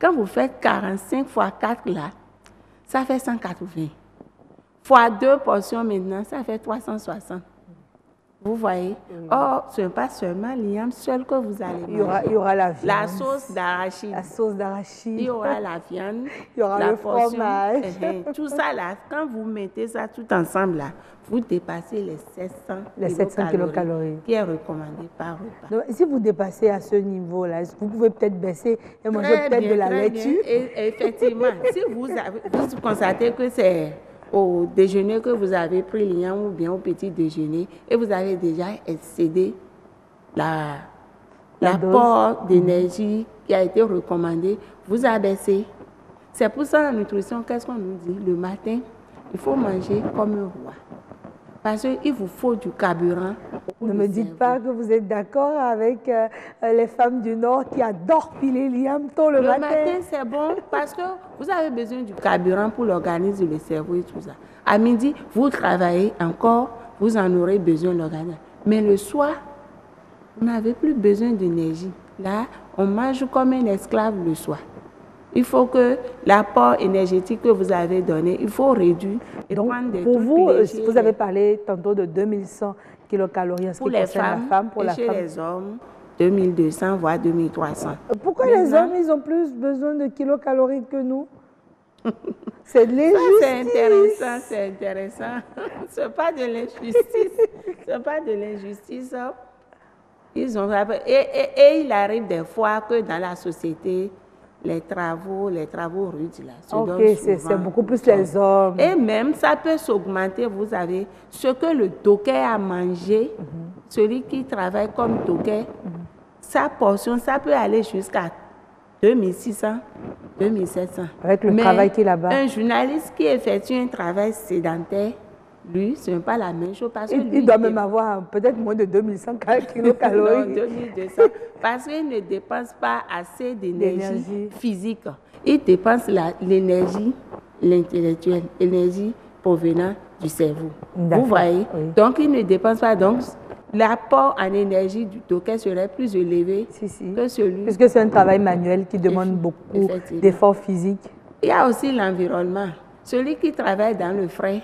Quand vous faites 45 fois 4 là, ça fait 180. Fois 2 portions maintenant, ça fait 360. Vous voyez? Or, ce n'est pas seulement l'igname seul que vous allez manger. Il y aura la viande. La sauce d'arachide. La sauce d'arachide. Il y aura la viande. Il y aura le fromage. Tout ça là, quand vous mettez ça tout ensemble là, vous dépassez les 700 kilocalories qui est recommandé par repas. Donc, si vous dépassez à ce niveau-là, vous pouvez peut-être baisser et manger peut-être de la laitue. Et effectivement, si vous constatez que c'est au déjeuner que vous avez pris l'igname ou bien au petit déjeuner et vous avez déjà excédé l'apport d'énergie qui a été recommandé, vous abaissez. C'est pour ça la nutrition, qu'est-ce qu'on nous dit? Le matin, il faut manger comme un roi. Parce qu'il vous faut du carburant. Ne me dites pas que vous êtes d'accord avec les femmes du Nord qui adorent piler l'igname tôt le matin. Le matin, c'est bon parce que vous avez besoin du carburant pour l'organisme, le cerveau et tout ça. À midi, vous travaillez encore, vous en aurez besoin l'organisme. Mais le soir, vous n'avez plus besoin d'énergie. Là, on mange comme un esclave le soir. Il faut que l'apport énergétique que vous avez donné, il faut réduire. Et donc, pour vous, vous avez parlé tantôt de 2100 kilocalories en ce qui concerne la femme. Pour la chez femme. les hommes, 2200 voire 2300. Pourquoi les hommes, ils ont plus besoin de kilocalories que nous? C'est de l'injustice. C'est intéressant. Ce n'est pas de l'injustice. Ce n'est pas de l'injustice. Et il arrive des fois que dans la société, les travaux rudes, là, c'est beaucoup plus les hommes. Et même, ça peut s'augmenter. Vous avez ce que le docker a mangé, celui qui travaille comme docker, sa portion, ça peut aller jusqu'à 2600, 2700. Avec le travail qu'il a là-bas. Un journaliste qui effectue un travail sédentaire, lui, ce n'est pas la même chose. Parce que il doit même avoir peut-être moins de 2100 kilocalories. Non, 2200. Parce qu'il ne dépense pas assez d'énergie physique. Il dépense l'énergie, l'intellectuelle, l'énergie provenant du cerveau. Vous voyez? Oui. Donc, il ne dépense pas. Donc, l'apport en énergie du docker serait plus élevé que celui... Puisque c'est un travail manuel qui demande beaucoup d'efforts physiques. Il y a aussi l'environnement. Celui qui travaille dans le frais,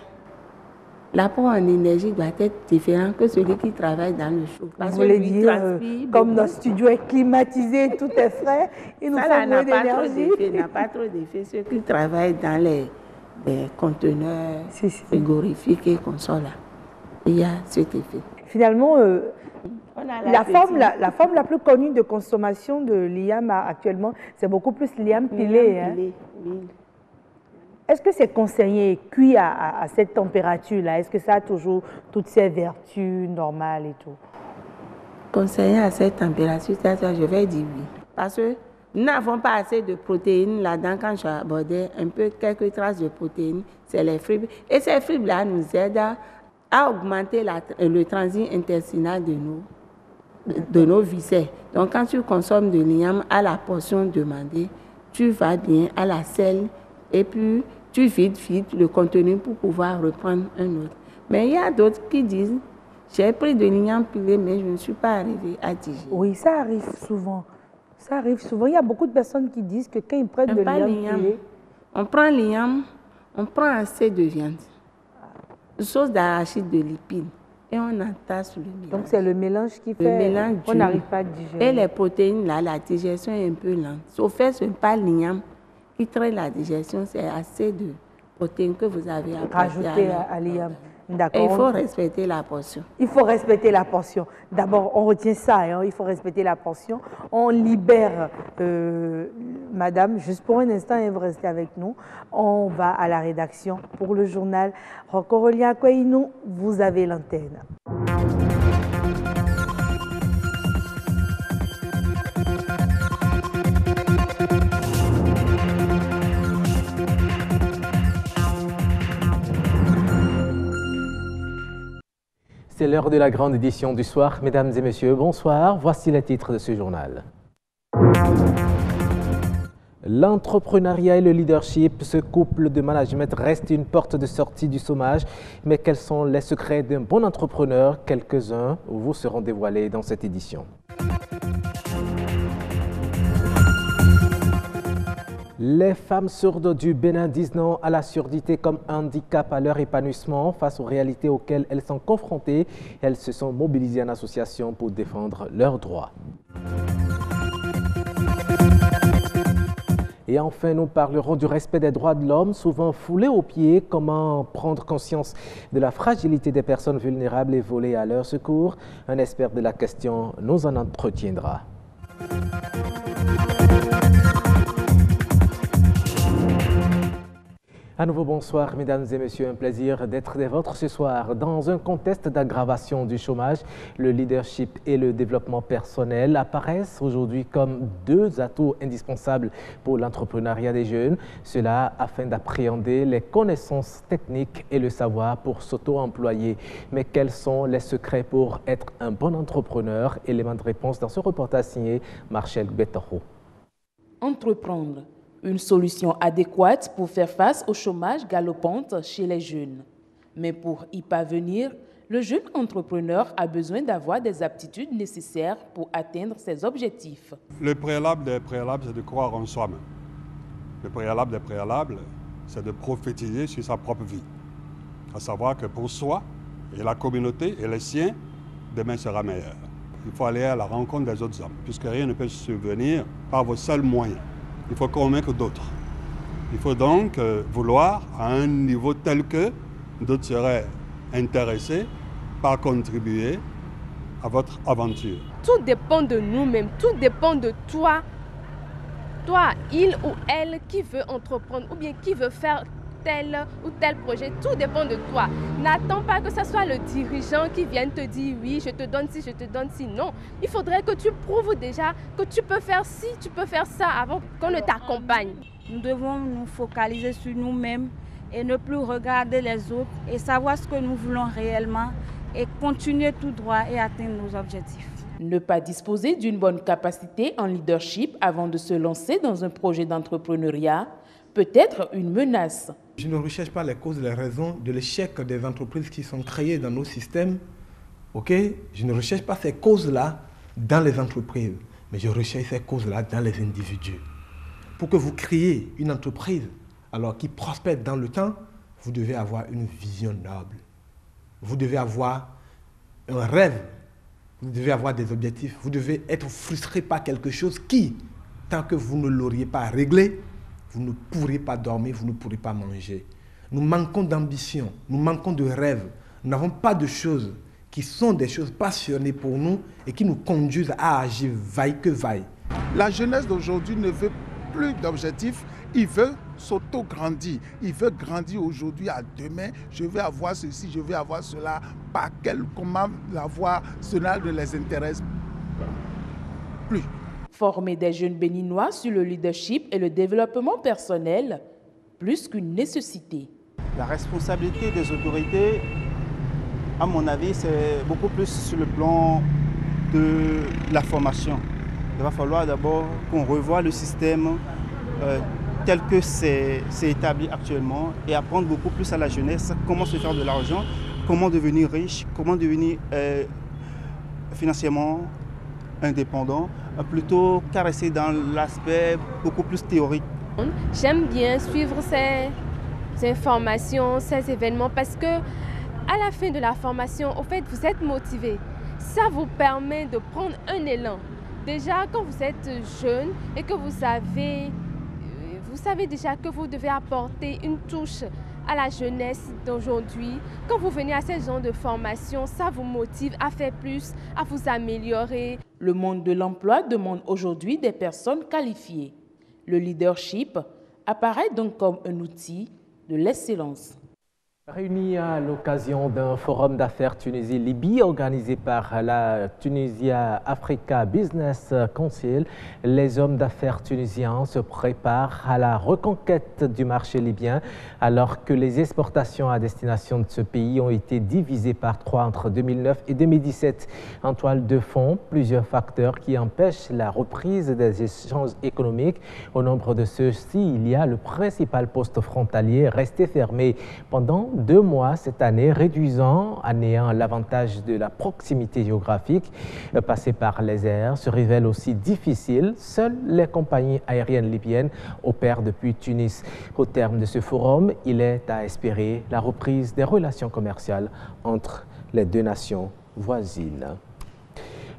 l'apport en énergie doit être différent que celui qui travaille dans le chaud. Vous voulez dire, comme notre studio est climatisé, tout est frais, il nous faut moins d'énergie. Il n'a pas trop d'effet. Ceux qui travaillent dans les conteneurs frigorifiques et consoles, il y a cet effet. Finalement, la forme la plus connue de consommation de l'igname actuellement, c'est beaucoup plus l'igname pilé. Oui. Est-ce que c'est conseillé cuit à cette température-là? Est-ce que ça a toujours toutes ses vertus normales et tout? Conseillé à cette température, je vais dire oui. Parce que nous n'avons pas assez de protéines là-dedans. Quand je abordais quelques traces de protéines, c'est les fibres. Et ces fibres-là nous aident à augmenter le transit intestinal de nos viscères. Donc, quand tu consommes de l'igname à la portion demandée, tu vas bien à la selle et puis tu vides le contenu pour pouvoir reprendre un autre. Mais il y a d'autres qui disent, j'ai pris de l'igname pilé, mais je ne suis pas arrivée à digérer. Oui, ça arrive souvent. Ça arrive souvent. Il y a beaucoup de personnes qui disent que quand ils prennent de l'igname pilé... On prend l'igname, on prend assez de viande, sauce d'arachide de lipides, et on entasse le mélange. Donc c'est le mélange qui fait qu'on n'arrive pas à digérer. Et les protéines, là, la digestion est un peu lente. Au fait, ce n'est pas l'igname qui traite la digestion, c'est assez protéines que vous avez rajouté à l'IAM. D'accord. Il faut respecter la portion. Il faut respecter la portion. D'abord, on retient ça, hein, il faut respecter la portion. On libère, madame, juste pour un instant, et vous restez avec nous. On va à la rédaction pour le journal. Rocorolia Koueinou, vous avez l'antenne. C'est l'heure de la grande édition du soir. Mesdames et messieurs, bonsoir. Voici les titres de ce journal. L'entrepreneuriat et le leadership, ce couple de management reste une porte de sortie du chômage. Mais quels sont les secrets d'un bon entrepreneur? Quelques-uns vous seront dévoilés dans cette édition. Les femmes sourdes du Bénin disent non à la surdité comme handicap à leur épanouissement. Face aux réalités auxquelles elles sont confrontées, elles se sont mobilisées en association pour défendre leurs droits. Et enfin, nous parlerons du respect des droits de l'homme, souvent foulés aux pieds. Comment prendre conscience de la fragilité des personnes vulnérables et voler à leur secours? Un expert de la question nous en entretiendra. À nouveau, bonsoir, mesdames et messieurs. Un plaisir d'être des vôtres ce soir. Dans un contexte d'aggravation du chômage, le leadership et le développement personnel apparaissent aujourd'hui comme deux atouts indispensables pour l'entrepreneuriat des jeunes. Cela afin d'appréhender les connaissances techniques et le savoir pour s'auto-employer. Mais quels sont les secrets pour être un bon entrepreneur? Élément de réponse dans ce reportage signé Marcel Betaro. Entreprendre. Une solution adéquate pour faire face au chômage galopant chez les jeunes. Mais pour y parvenir, le jeune entrepreneur a besoin d'avoir des aptitudes nécessaires pour atteindre ses objectifs. Le préalable des préalables, c'est de croire en soi-même. Le préalable des préalables, c'est de prophétiser sur sa propre vie. À savoir que pour soi et la communauté et les siens, demain sera meilleur. Il faut aller à la rencontre des autres hommes, puisque rien ne peut se subvenir par vos seuls moyens. Il faut convaincre d'autres. Il faut donc vouloir à un niveau tel que d'autres seraient intéressés par contribuer à votre aventure. Tout dépend de nous-mêmes, tout dépend de toi. Toi, il ou elle qui veut entreprendre ou bien qui veut faire tel ou tel projet, tout dépend de toi. N'attends pas que ce soit le dirigeant qui vienne te dire oui, je te donne ci, je te donne ci. Non, il faudrait que tu prouves déjà que tu peux faire ci, tu peux faire ça avant qu'on ne t'accompagne. Nous devons nous focaliser sur nous-mêmes et ne plus regarder les autres et savoir ce que nous voulons réellement et continuer tout droit et atteindre nos objectifs. Ne pas disposer d'une bonne capacité en leadership avant de se lancer dans un projet d'entrepreneuriat peut être une menace. Je ne recherche pas les causes et les raisons de l'échec des entreprises qui sont créées dans nos systèmes. Je ne recherche pas ces causes-là dans les entreprises, mais je recherche ces causes-là dans les individus. Pour que vous créiez une entreprise alors qui prospère dans le temps, vous devez avoir une vision noble. Vous devez avoir un rêve. Vous devez avoir des objectifs. Vous devez être frustré par quelque chose qui, tant que vous ne l'auriez pas réglé, vous ne pourrez pas dormir, vous ne pourrez pas manger. Nous manquons d'ambition, nous manquons de rêve. Nous n'avons pas de choses qui sont des choses passionnées pour nous et qui nous conduisent à agir vaille que vaille. La jeunesse d'aujourd'hui ne veut plus d'objectifs, il veut s'auto-grandir. Il veut grandir aujourd'hui à demain. Je vais avoir ceci, je vais avoir cela. Comment l'avoir, cela ne les intéresse plus. Former des jeunes béninois sur le leadership et le développement personnel, plus qu'une nécessité. La responsabilité des autorités, à mon avis, c'est beaucoup plus sur le plan de la formation. Il va falloir d'abord qu'on revoie le système tel que c'est établi actuellement et apprendre beaucoup plus à la jeunesse comment se faire de l'argent, comment devenir riche, comment devenir financièrement indépendant, plutôt qu'à rester dans l'aspect beaucoup plus théorique. J'aime bien suivre ces formations, ces événements parce que à la fin de la formation, au fait, vous êtes motivé. Ça vous permet de prendre un élan. Déjà, quand vous êtes jeune et que vous savez déjà que vous devez apporter une touche à la jeunesse d'aujourd'hui, quand vous venez à ces genres de formation, ça vous motive à faire plus, à vous améliorer? Le monde de l'emploi demande aujourd'hui des personnes qualifiées. Le leadership apparaît donc comme un outil de l'excellence. Réunis à l'occasion d'un forum d'affaires Tunisie-Libye organisé par la Tunisia Africa Business Council, les hommes d'affaires tunisiens se préparent à la reconquête du marché libyen alors que les exportations à destination de ce pays ont été divisées par 3 entre 2009 et 2017. En toile de fond, plusieurs facteurs qui empêchent la reprise des échanges économiques. Au nombre de ceux-ci, il y a le principal poste frontalier resté fermé pendant 2 mois cette année, réduisant à néant l'avantage de la proximité géographique. Passer par les airs se révèle aussi difficile. Seules les compagnies aériennes libyennes opèrent depuis Tunis. Au terme de ce forum, il est à espérer la reprise des relations commerciales entre les deux nations voisines.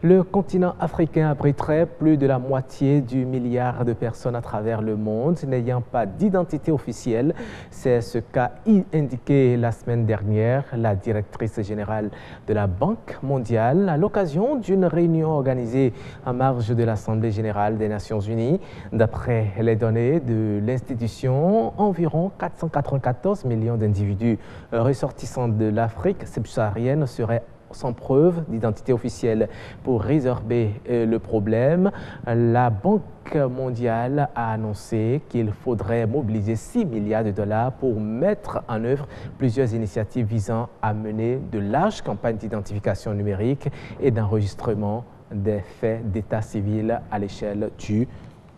Le continent africain abriterait plus de la moitié du milliard de personnes à travers le monde n'ayant pas d'identité officielle. C'est ce qu'a indiqué la semaine dernière la directrice générale de la Banque mondiale à l'occasion d'une réunion organisée en marge de l'Assemblée générale des Nations unies. D'après les données de l'institution, environ 494 millions d'individus ressortissants de l'Afrique subsaharienne seraient sans preuve d'identité officielle. Pour résorber le problème, la Banque mondiale a annoncé qu'il faudrait mobiliser 6 milliards de dollars pour mettre en œuvre plusieurs initiatives visant à mener de larges campagnes d'identification numérique et d'enregistrement des faits d'état civil à l'échelle du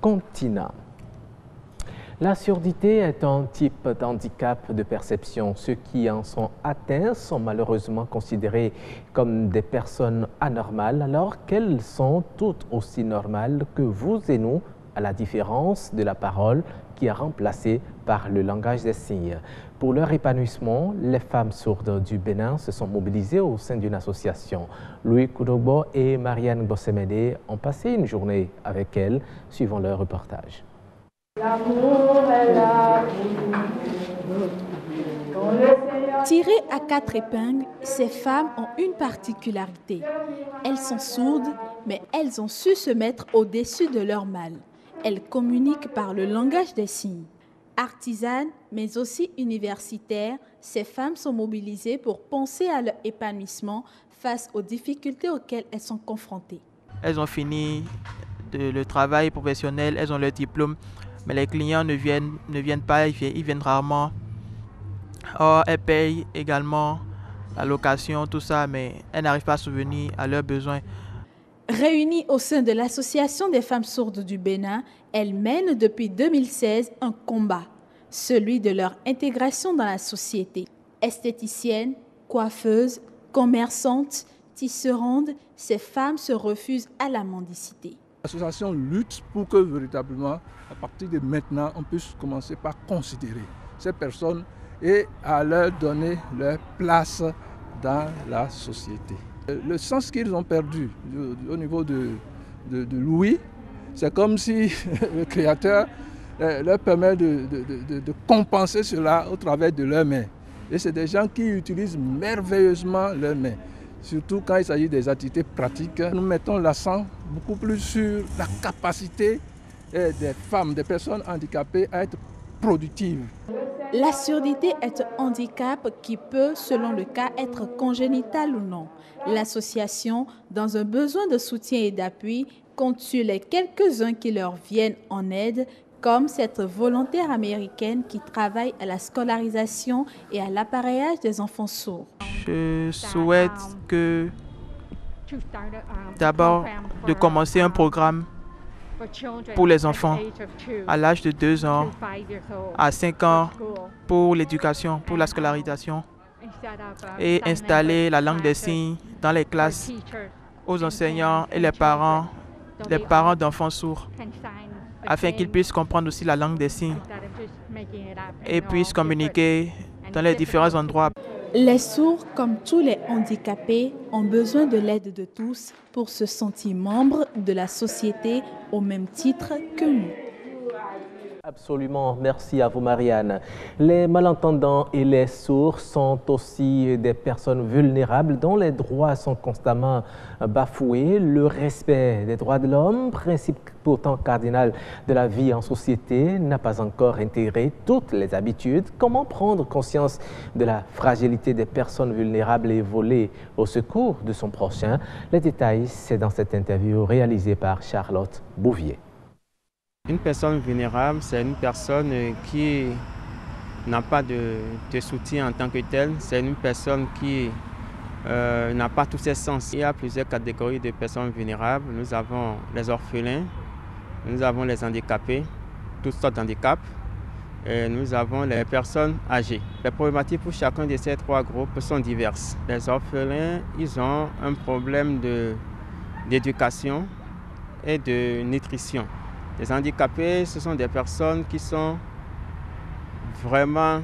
continent. La surdité est un type d'handicap de perception. Ceux qui en sont atteints sont malheureusement considérés comme des personnes anormales, alors qu'elles sont toutes aussi normales que vous et nous, à la différence de la parole qui est remplacée par le langage des signes. Pour leur épanouissement, les femmes sourdes du Bénin se sont mobilisées au sein d'une association. Louis Koudogbo et Marianne Bossemede ont passé une journée avec elles, suivant leur reportage. Tirées à 4 épingles, ces femmes ont une particularité. Elles sont sourdes, mais elles ont su se mettre au-dessus de leur mal. Elles communiquent par le langage des signes. Artisanes, mais aussi universitaires, ces femmes sont mobilisées pour penser à leur épanouissement face aux difficultés auxquelles elles sont confrontées. Elles ont fini le travail professionnel, elles ont leur diplôme. Mais les clients ne viennent pas, ils viennent rarement. Or, elles payent également la location, tout ça, mais elles n'arrivent pas à subvenir à leurs besoins. Réunies au sein de l'Association des femmes sourdes du Bénin, elles mènent depuis 2016 un combat, celui de leur intégration dans la société. Esthéticiennes, coiffeuses, commerçantes, tisserandes, ces femmes se refusent à la mendicité. L'association lutte pour que véritablement, à partir de maintenant, on puisse commencer par considérer ces personnes et à leur donner leur place dans la société. Le sens qu'ils ont perdu au niveau de l'ouïe, c'est comme si le Créateur leur permet de compenser cela au travers de leurs mains. Et c'est des gens qui utilisent merveilleusement leurs mains. Surtout quand il s'agit des activités pratiques, nous mettons l'accent beaucoup plus sur la capacité des femmes, des personnes handicapées à être productives. La surdité est un handicap qui peut, selon le cas, être congénital ou non. L'association, dans un besoin de soutien et d'appui, compte sur les quelques-uns qui leur viennent en aide, comme cette volontaire américaine qui travaille à la scolarisation et à l'appareillage des enfants sourds. Je souhaite d'abord de commencer un programme pour les enfants à l'âge de 2 ans à 5 ans pour l'éducation, pour la scolarisation et installer la langue des signes dans les classes aux enseignants et les parents d'enfants sourds afin qu'ils puissent comprendre aussi la langue des signes et puissent communiquer dans les différents endroits. Les sourds, comme tous les handicapés, ont besoin de l'aide de tous pour se sentir membres de la société au même titre que nous. Absolument, merci à vous Marianne. Les malentendants et les sourds sont aussi des personnes vulnérables dont les droits sont constamment bafoués. Le respect des droits de l'homme, principe pourtant cardinal de la vie en société, n'a pas encore intégré toutes les habitudes. Comment prendre conscience de la fragilité des personnes vulnérables et voler au secours de son prochain? Les détails, c'est dans cette interview réalisée par Charlotte Bouvier. Une personne vulnérable, c'est une personne qui n'a pas de soutien en tant que telle. C'est une personne qui n'a pas tous ses sens. Il y a plusieurs catégories de personnes vulnérables. Nous avons les orphelins, nous avons les handicapés, toutes sortes d'handicaps, et nous avons les personnes âgées. Les problématiques pour chacun de ces trois groupes sont diverses. Les orphelins, ils ont un problème d'éducation et de nutrition. Les handicapés, ce sont des personnes qui sont vraiment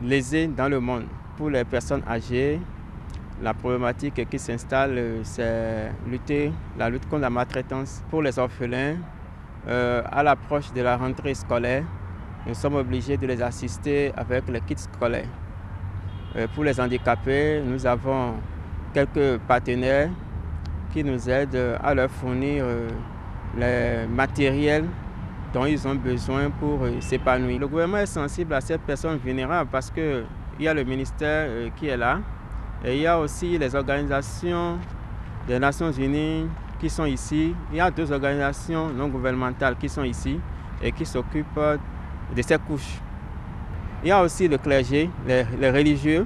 lésées dans le monde. Pour les personnes âgées, la problématique qui s'installe, c'est la lutte contre la maltraitance. Pour les orphelins, à l'approche de la rentrée scolaire, nous sommes obligés de les assister avec les kits scolaires. Pour les handicapés, nous avons quelques partenaires qui nous aident à leur fournir les matériels dont ils ont besoin pour s'épanouir. Le gouvernement est sensible à ces personnes vulnérables parce qu'il y a le ministère qui est là et il y a aussi les organisations des Nations Unies qui sont ici. Il y a deux organisations non gouvernementales qui sont ici et qui s'occupent de ces couches. Il y a aussi le clergé, les religieux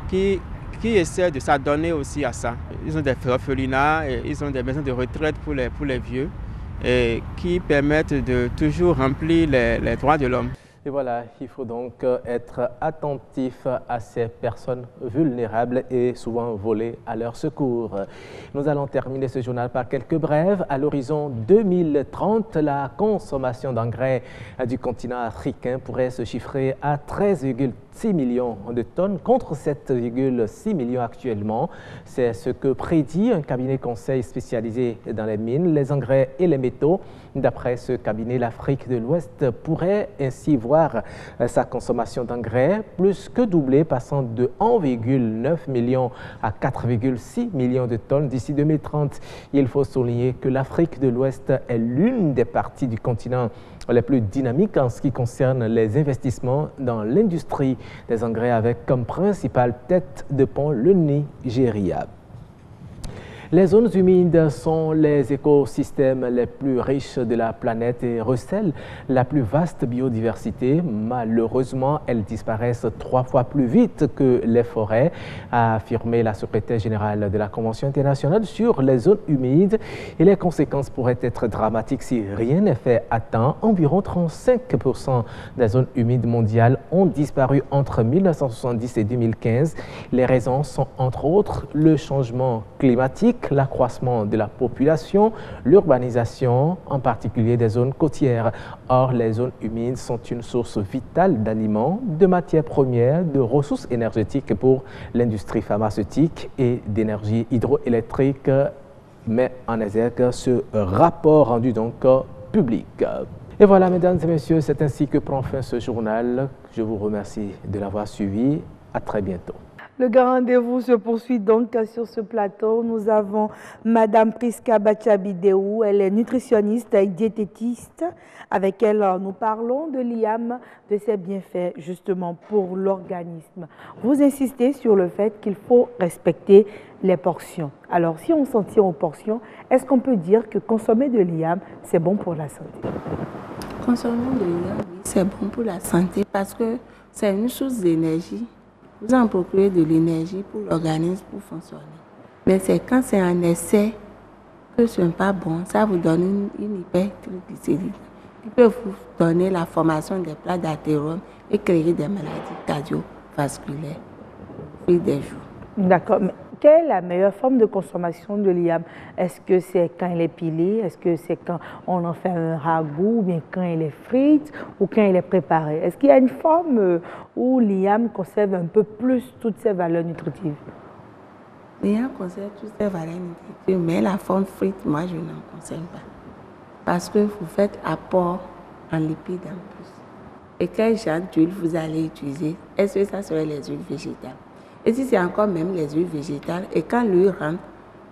qui essaient de s'adonner aussi à ça. Ils ont des orphelinats, et ils ont des maisons de retraite pour les vieux, et qui permettent de toujours remplir les droits de l'homme. Et voilà, il faut donc être attentif à ces personnes vulnérables et souvent voler à leur secours. Nous allons terminer ce journal par quelques brèves. À l'horizon 2030, la consommation d'engrais du continent africain pourrait se chiffrer à 13,6 millions de tonnes contre 7,6 millions actuellement. C'est ce que prédit un cabinet conseil spécialisé dans les mines, les engrais et les métaux. D'après ce cabinet, l'Afrique de l'Ouest pourrait ainsi voir sa consommation d'engrais plus que doubler, passant de 1,9 million à 4,6 millions de tonnes d'ici 2030. Il faut souligner que l'Afrique de l'Ouest est l'une des parties du continent les plus dynamiques en ce qui concerne les investissements dans l'industrie des engrais, avec comme principale tête de pont le Nigeria. Les zones humides sont les écosystèmes les plus riches de la planète et recèlent la plus vaste biodiversité. Malheureusement, elles disparaissent 3 fois plus vite que les forêts, a affirmé la secrétaire générale de la Convention internationale sur les zones humides. Et les conséquences pourraient être dramatiques si rien n'est fait à temps. Environ 35% des zones humides mondiales ont disparu entre 1970 et 2015. Les raisons sont entre autres le changement climatique, l'accroissement de la population, l'urbanisation, en particulier des zones côtières. Or, les zones humides sont une source vitale d'aliments, de matières premières, de ressources énergétiques pour l'industrie pharmaceutique et d'énergie hydroélectrique, met en exergue ce rapport rendu donc public. Et voilà, mesdames et messieurs, c'est ainsi que prend fin ce journal. Je vous remercie de l'avoir suivi. À très bientôt. Le grand rendez-vous se poursuit donc sur ce plateau. Nous avons Madame Priska Bachabidéou, elle est nutritionniste et diététiste. Avec elle, nous parlons de l'IAM, de ses bienfaits justement pour l'organisme. Vous insistez sur le fait qu'il faut respecter les portions. Alors, si on s'en tient aux portions, est-ce qu'on peut dire que consommer de l'IAM, c'est bon pour la santé? Consommer de l'IAM, oui, c'est bon pour la santé parce que c'est une source d'énergie. Vous en procurez de l'énergie pour l'organisme pour fonctionner. Mais c'est quand c'est en excès que ce n'est pas bon. Ça vous donne une hypertriglycéridie qui peut vous donner la formation des plaques d'athérome et créer des maladies cardiovasculaires au fil des jours. D'accord. Mais quelle est la meilleure forme de consommation de l'IAM? Est-ce que c'est quand il est pilé? Est-ce que c'est quand on en fait un ragoût? Ou bien quand il est frite? Ou quand il est préparé? Est-ce qu'il y a une forme où l'IAM conserve un peu plus toutes ses valeurs nutritives? L'IAM conserve toutes ses valeurs nutritives, mais la forme frite, moi, je n'en conserve pas. Parce que vous faites apport en lipides en plus. Et quel genre d'huile vous allez utiliser? Est-ce que ça serait les huiles végétales? Et si c'est encore même les huiles végétales, et quand l'huile rentre,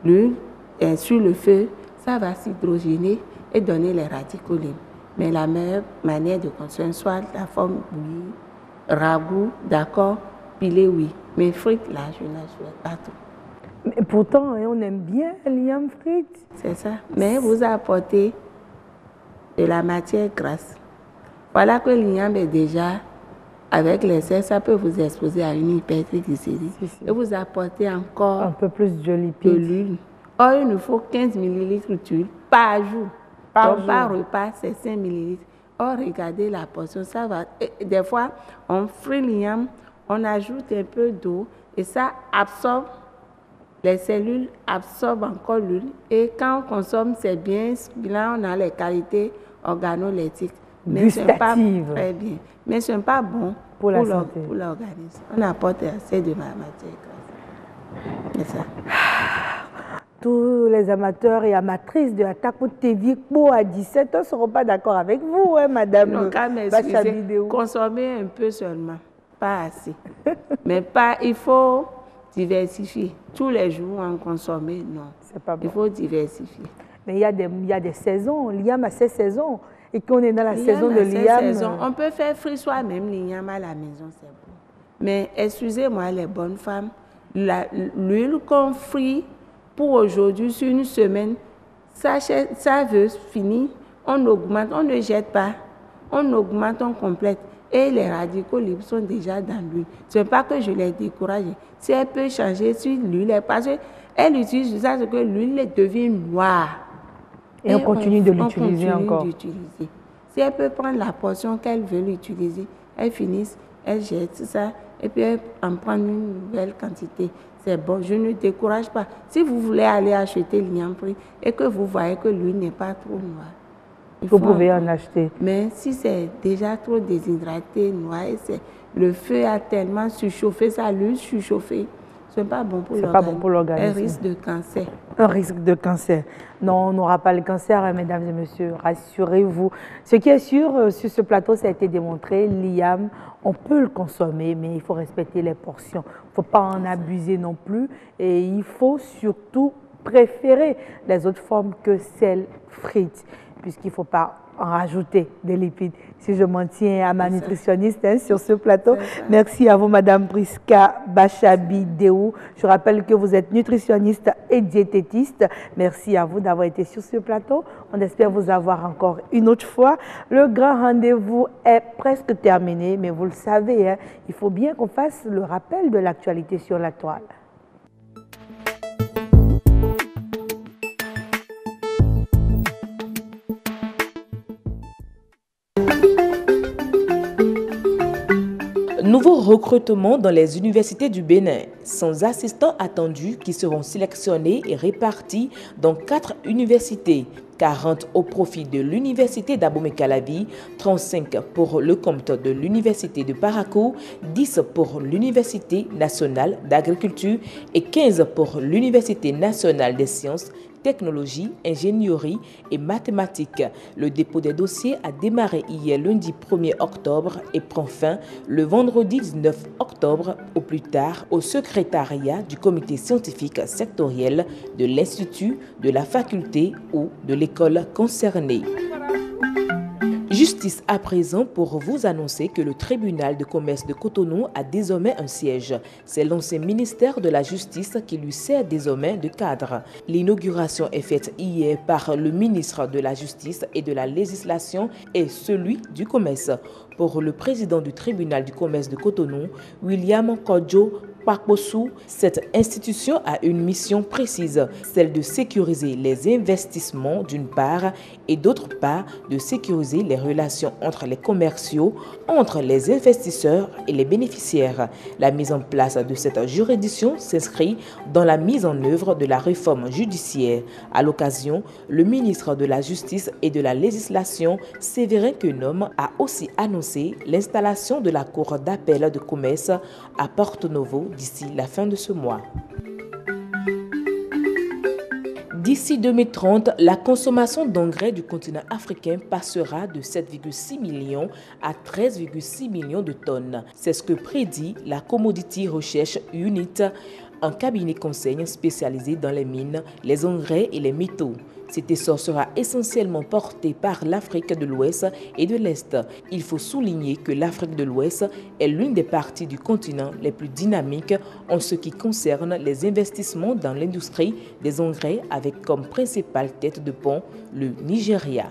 l'huile est sur le feu, ça va s'hydrogéner et donner les radicaux libres. Mais la meilleure manière de consommer, soit la forme bouillie, ragoût, d'accord, pilé, oui. Mais frites, là, je n'en souhaite pas trop. Mais pourtant, on aime bien l'igname frite. C'est ça. Mais vous apportez de la matière grasse. Voilà que l'igname est déjà, avec les sels, ça peut vous exposer à une hypertriglycérie. Et vous apportez encore un peu plus de lipides. De l'huile. Or, il nous faut 15 ml d'huile par jour. Donc, par repas, c'est 5 ml. Or, regardez la portion, ça va. Et des fois, on frit l'igname, on ajoute un peu d'eau et ça absorbe, les cellules absorbent encore l'huile. Et quand on consomme, c'est bien. Là, on a les qualités organoleptiques. Mais ce n'est pas très bien. Mais ce n'est pas bon pour l'organisme. On apporte assez de matière grasse. C'est ça. Tous les amateurs et amatrices de Atako TV à 17 ans ne seront pas d'accord avec vous, hein, madame Bachabi Deou. Consommer un peu seulement, pas assez. Mais il faut diversifier. Tous les jours, en consommer, non. Pas bon. Il faut diversifier. Mais il y a des saisons. L'igname a 16 saisons. Et qu'on est dans la saison de l'igname. On peut faire frire soi-même l'igname à la maison, c'est bon. Mais excusez-moi, les bonnes femmes, l'huile qu'on frit pour aujourd'hui, sur une semaine, ça veut finir, on augmente, on ne jette pas, on augmente, on complète. Et les radicaux libres sont déjà dans l'huile. Ce n'est pas que je les décourage. Si elle peut changer sur l'huile, parce qu'elle utilise ça, c'est que l'huile devient noire. Et on continue de l'utiliser encore. Si elle peut prendre la portion qu'elle veut l'utiliser, elle finit, elle jette ça, et puis elle en prend une nouvelle quantité. C'est bon, je ne décourage pas. Si vous voulez aller acheter l'igname frit et que vous voyez que l'huile n'est pas trop noire, vous pouvez en acheter. Mais si c'est déjà trop déshydraté, noir, le feu a tellement surchauffé, ça l'huile surchauffée, ce n'est pas bon pour l'organisme. Un risque de cancer. Un risque de cancer. Non, on n'aura pas le cancer, hein, mesdames et messieurs, rassurez-vous. Ce qui est sûr, sur ce plateau, ça a été démontré, l'igname, on peut le consommer, mais il faut respecter les portions. Il ne faut pas en abuser non plus. Et il faut surtout préférer les autres formes que celles frites, puisqu'il ne faut pas en rajouter des lipides. Si je m'en tiens à ma nutritionniste sur ce plateau. Merci à vous, Madame Priska Bachabi Deou. Je rappelle que vous êtes nutritionniste et diététiste. Merci à vous d'avoir été sur ce plateau. On espère vous avoir encore une autre fois. Le grand rendez-vous est presque terminé, mais vous le savez, hein, il faut bien qu'on fasse le rappel de l'actualité sur la toile. Nouveau recrutement dans les universités du Bénin. 100 assistants attendus qui seront sélectionnés et répartis dans 4 universités. 40 au profit de l'université d'Abomey-Calavi, 35 pour le compte de l'université de Parakou, 10 pour l'université nationale d'agriculture et 15 pour l'université nationale des sciences, technologie, ingénierie et mathématiques. Le dépôt des dossiers a démarré hier lundi 1er octobre et prend fin le vendredi 19 octobre au plus tard au secrétariat du comité scientifique sectoriel de l'Institut, de la faculté ou de l'école concernée. Justice à présent pour vous annoncer que le tribunal de commerce de Cotonou a désormais un siège. C'est l'ancien ministère de la Justice qui lui sert désormais de cadre. L'inauguration est faite hier par le ministre de la Justice et de la Législation et celui du commerce. Pour le président du tribunal du commerce de Cotonou, William Kodjo Pakposou, cette institution a une mission précise, celle de sécuriser les investissements d'une part et d'autre part de sécuriser les relations entre les commerciaux, entre les investisseurs et les bénéficiaires. La mise en place de cette juridiction s'inscrit dans la mise en œuvre de la réforme judiciaire. À l'occasion, le ministre de la Justice et de la Législation, Séverin Quenom, a aussi annoncé l'installation de la Cour d'appel de commerce à Porto Novo d'ici la fin de ce mois. D'ici 2030, la consommation d'engrais du continent africain passera de 7,6 millions à 13,6 millions de tonnes. C'est ce que prédit la Commodity Research Unit, un cabinet conseil spécialisé dans les mines, les engrais et les métaux. Cet essor sera essentiellement porté par l'Afrique de l'Ouest et de l'Est. Il faut souligner que l'Afrique de l'Ouest est l'une des parties du continent les plus dynamiques en ce qui concerne les investissements dans l'industrie des engrais, avec comme principale tête de pont le Nigeria.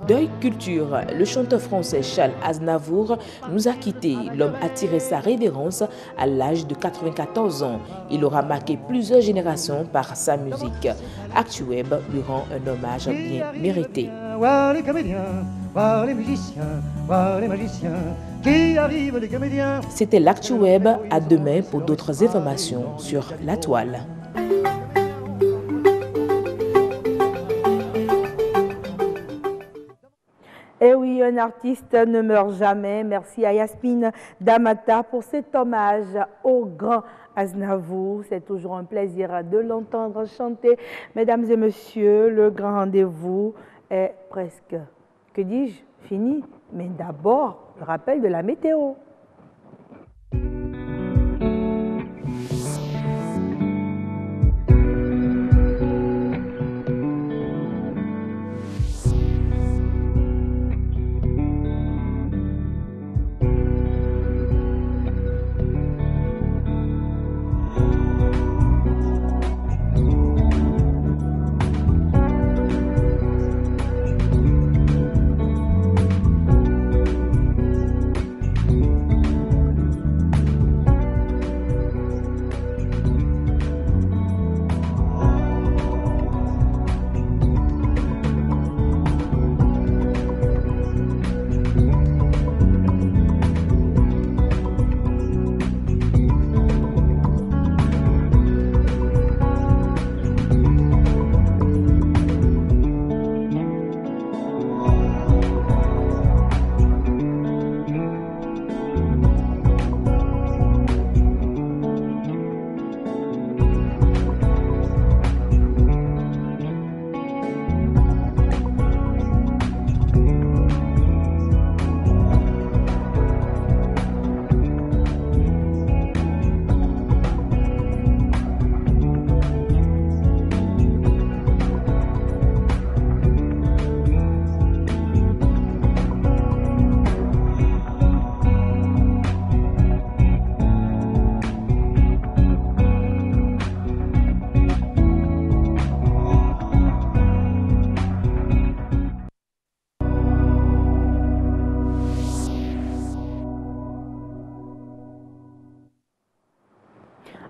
Deuil culture, le chanteur français Charles Aznavour nous a quittés. L'homme a tiré sa révérence à l'âge de 94 ans. Il aura marqué plusieurs générations par sa musique. ActuWeb lui rend un hommage bien mérité. Voir les comédiens, voir les musiciens, voir les magiciens qui arrivent, les comédiens. C'était l'ActuWeb. À demain pour d'autres informations sur la toile. Et oui, un artiste ne meurt jamais. Merci à Yasmine Damata pour cet hommage au grand Aznavour. C'est toujours un plaisir de l'entendre chanter. Mesdames et messieurs, le grand rendez-vous est presque, que dis-je, fini. Mais d'abord, le rappel de la météo.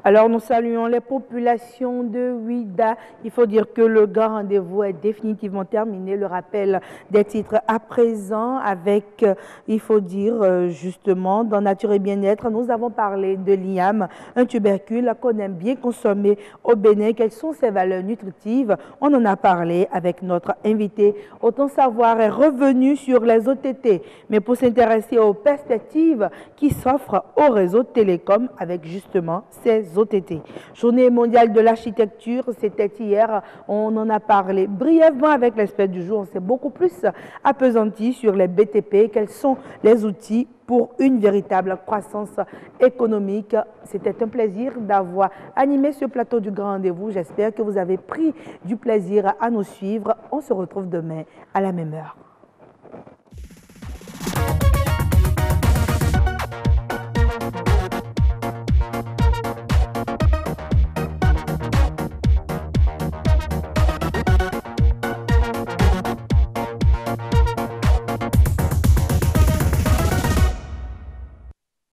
Alors, nous saluons les populations de Ouida. Il faut dire que le grand rendez-vous est définitivement terminé. Le rappel des titres à présent avec, il faut dire, justement, dans Nature et Bien-être, nous avons parlé de l'igname, un tubercule qu'on aime bien consommer au Bénin. Quelles sont ses valeurs nutritives? On en a parlé avec notre invité. Autant Savoir est revenu sur les OTT, mais pour s'intéresser aux perspectives qui s'offrent au réseau télécom avec justement ces OTT. Journée mondiale de l'architecture, c'était hier, on en a parlé brièvement avec l'expert du jour, on s'est beaucoup plus appesanti sur les BTP, quels sont les outils pour une véritable croissance économique. C'était un plaisir d'avoir animé ce plateau du grand rendez-vous. J'espère que vous avez pris du plaisir à nous suivre. On se retrouve demain à la même heure.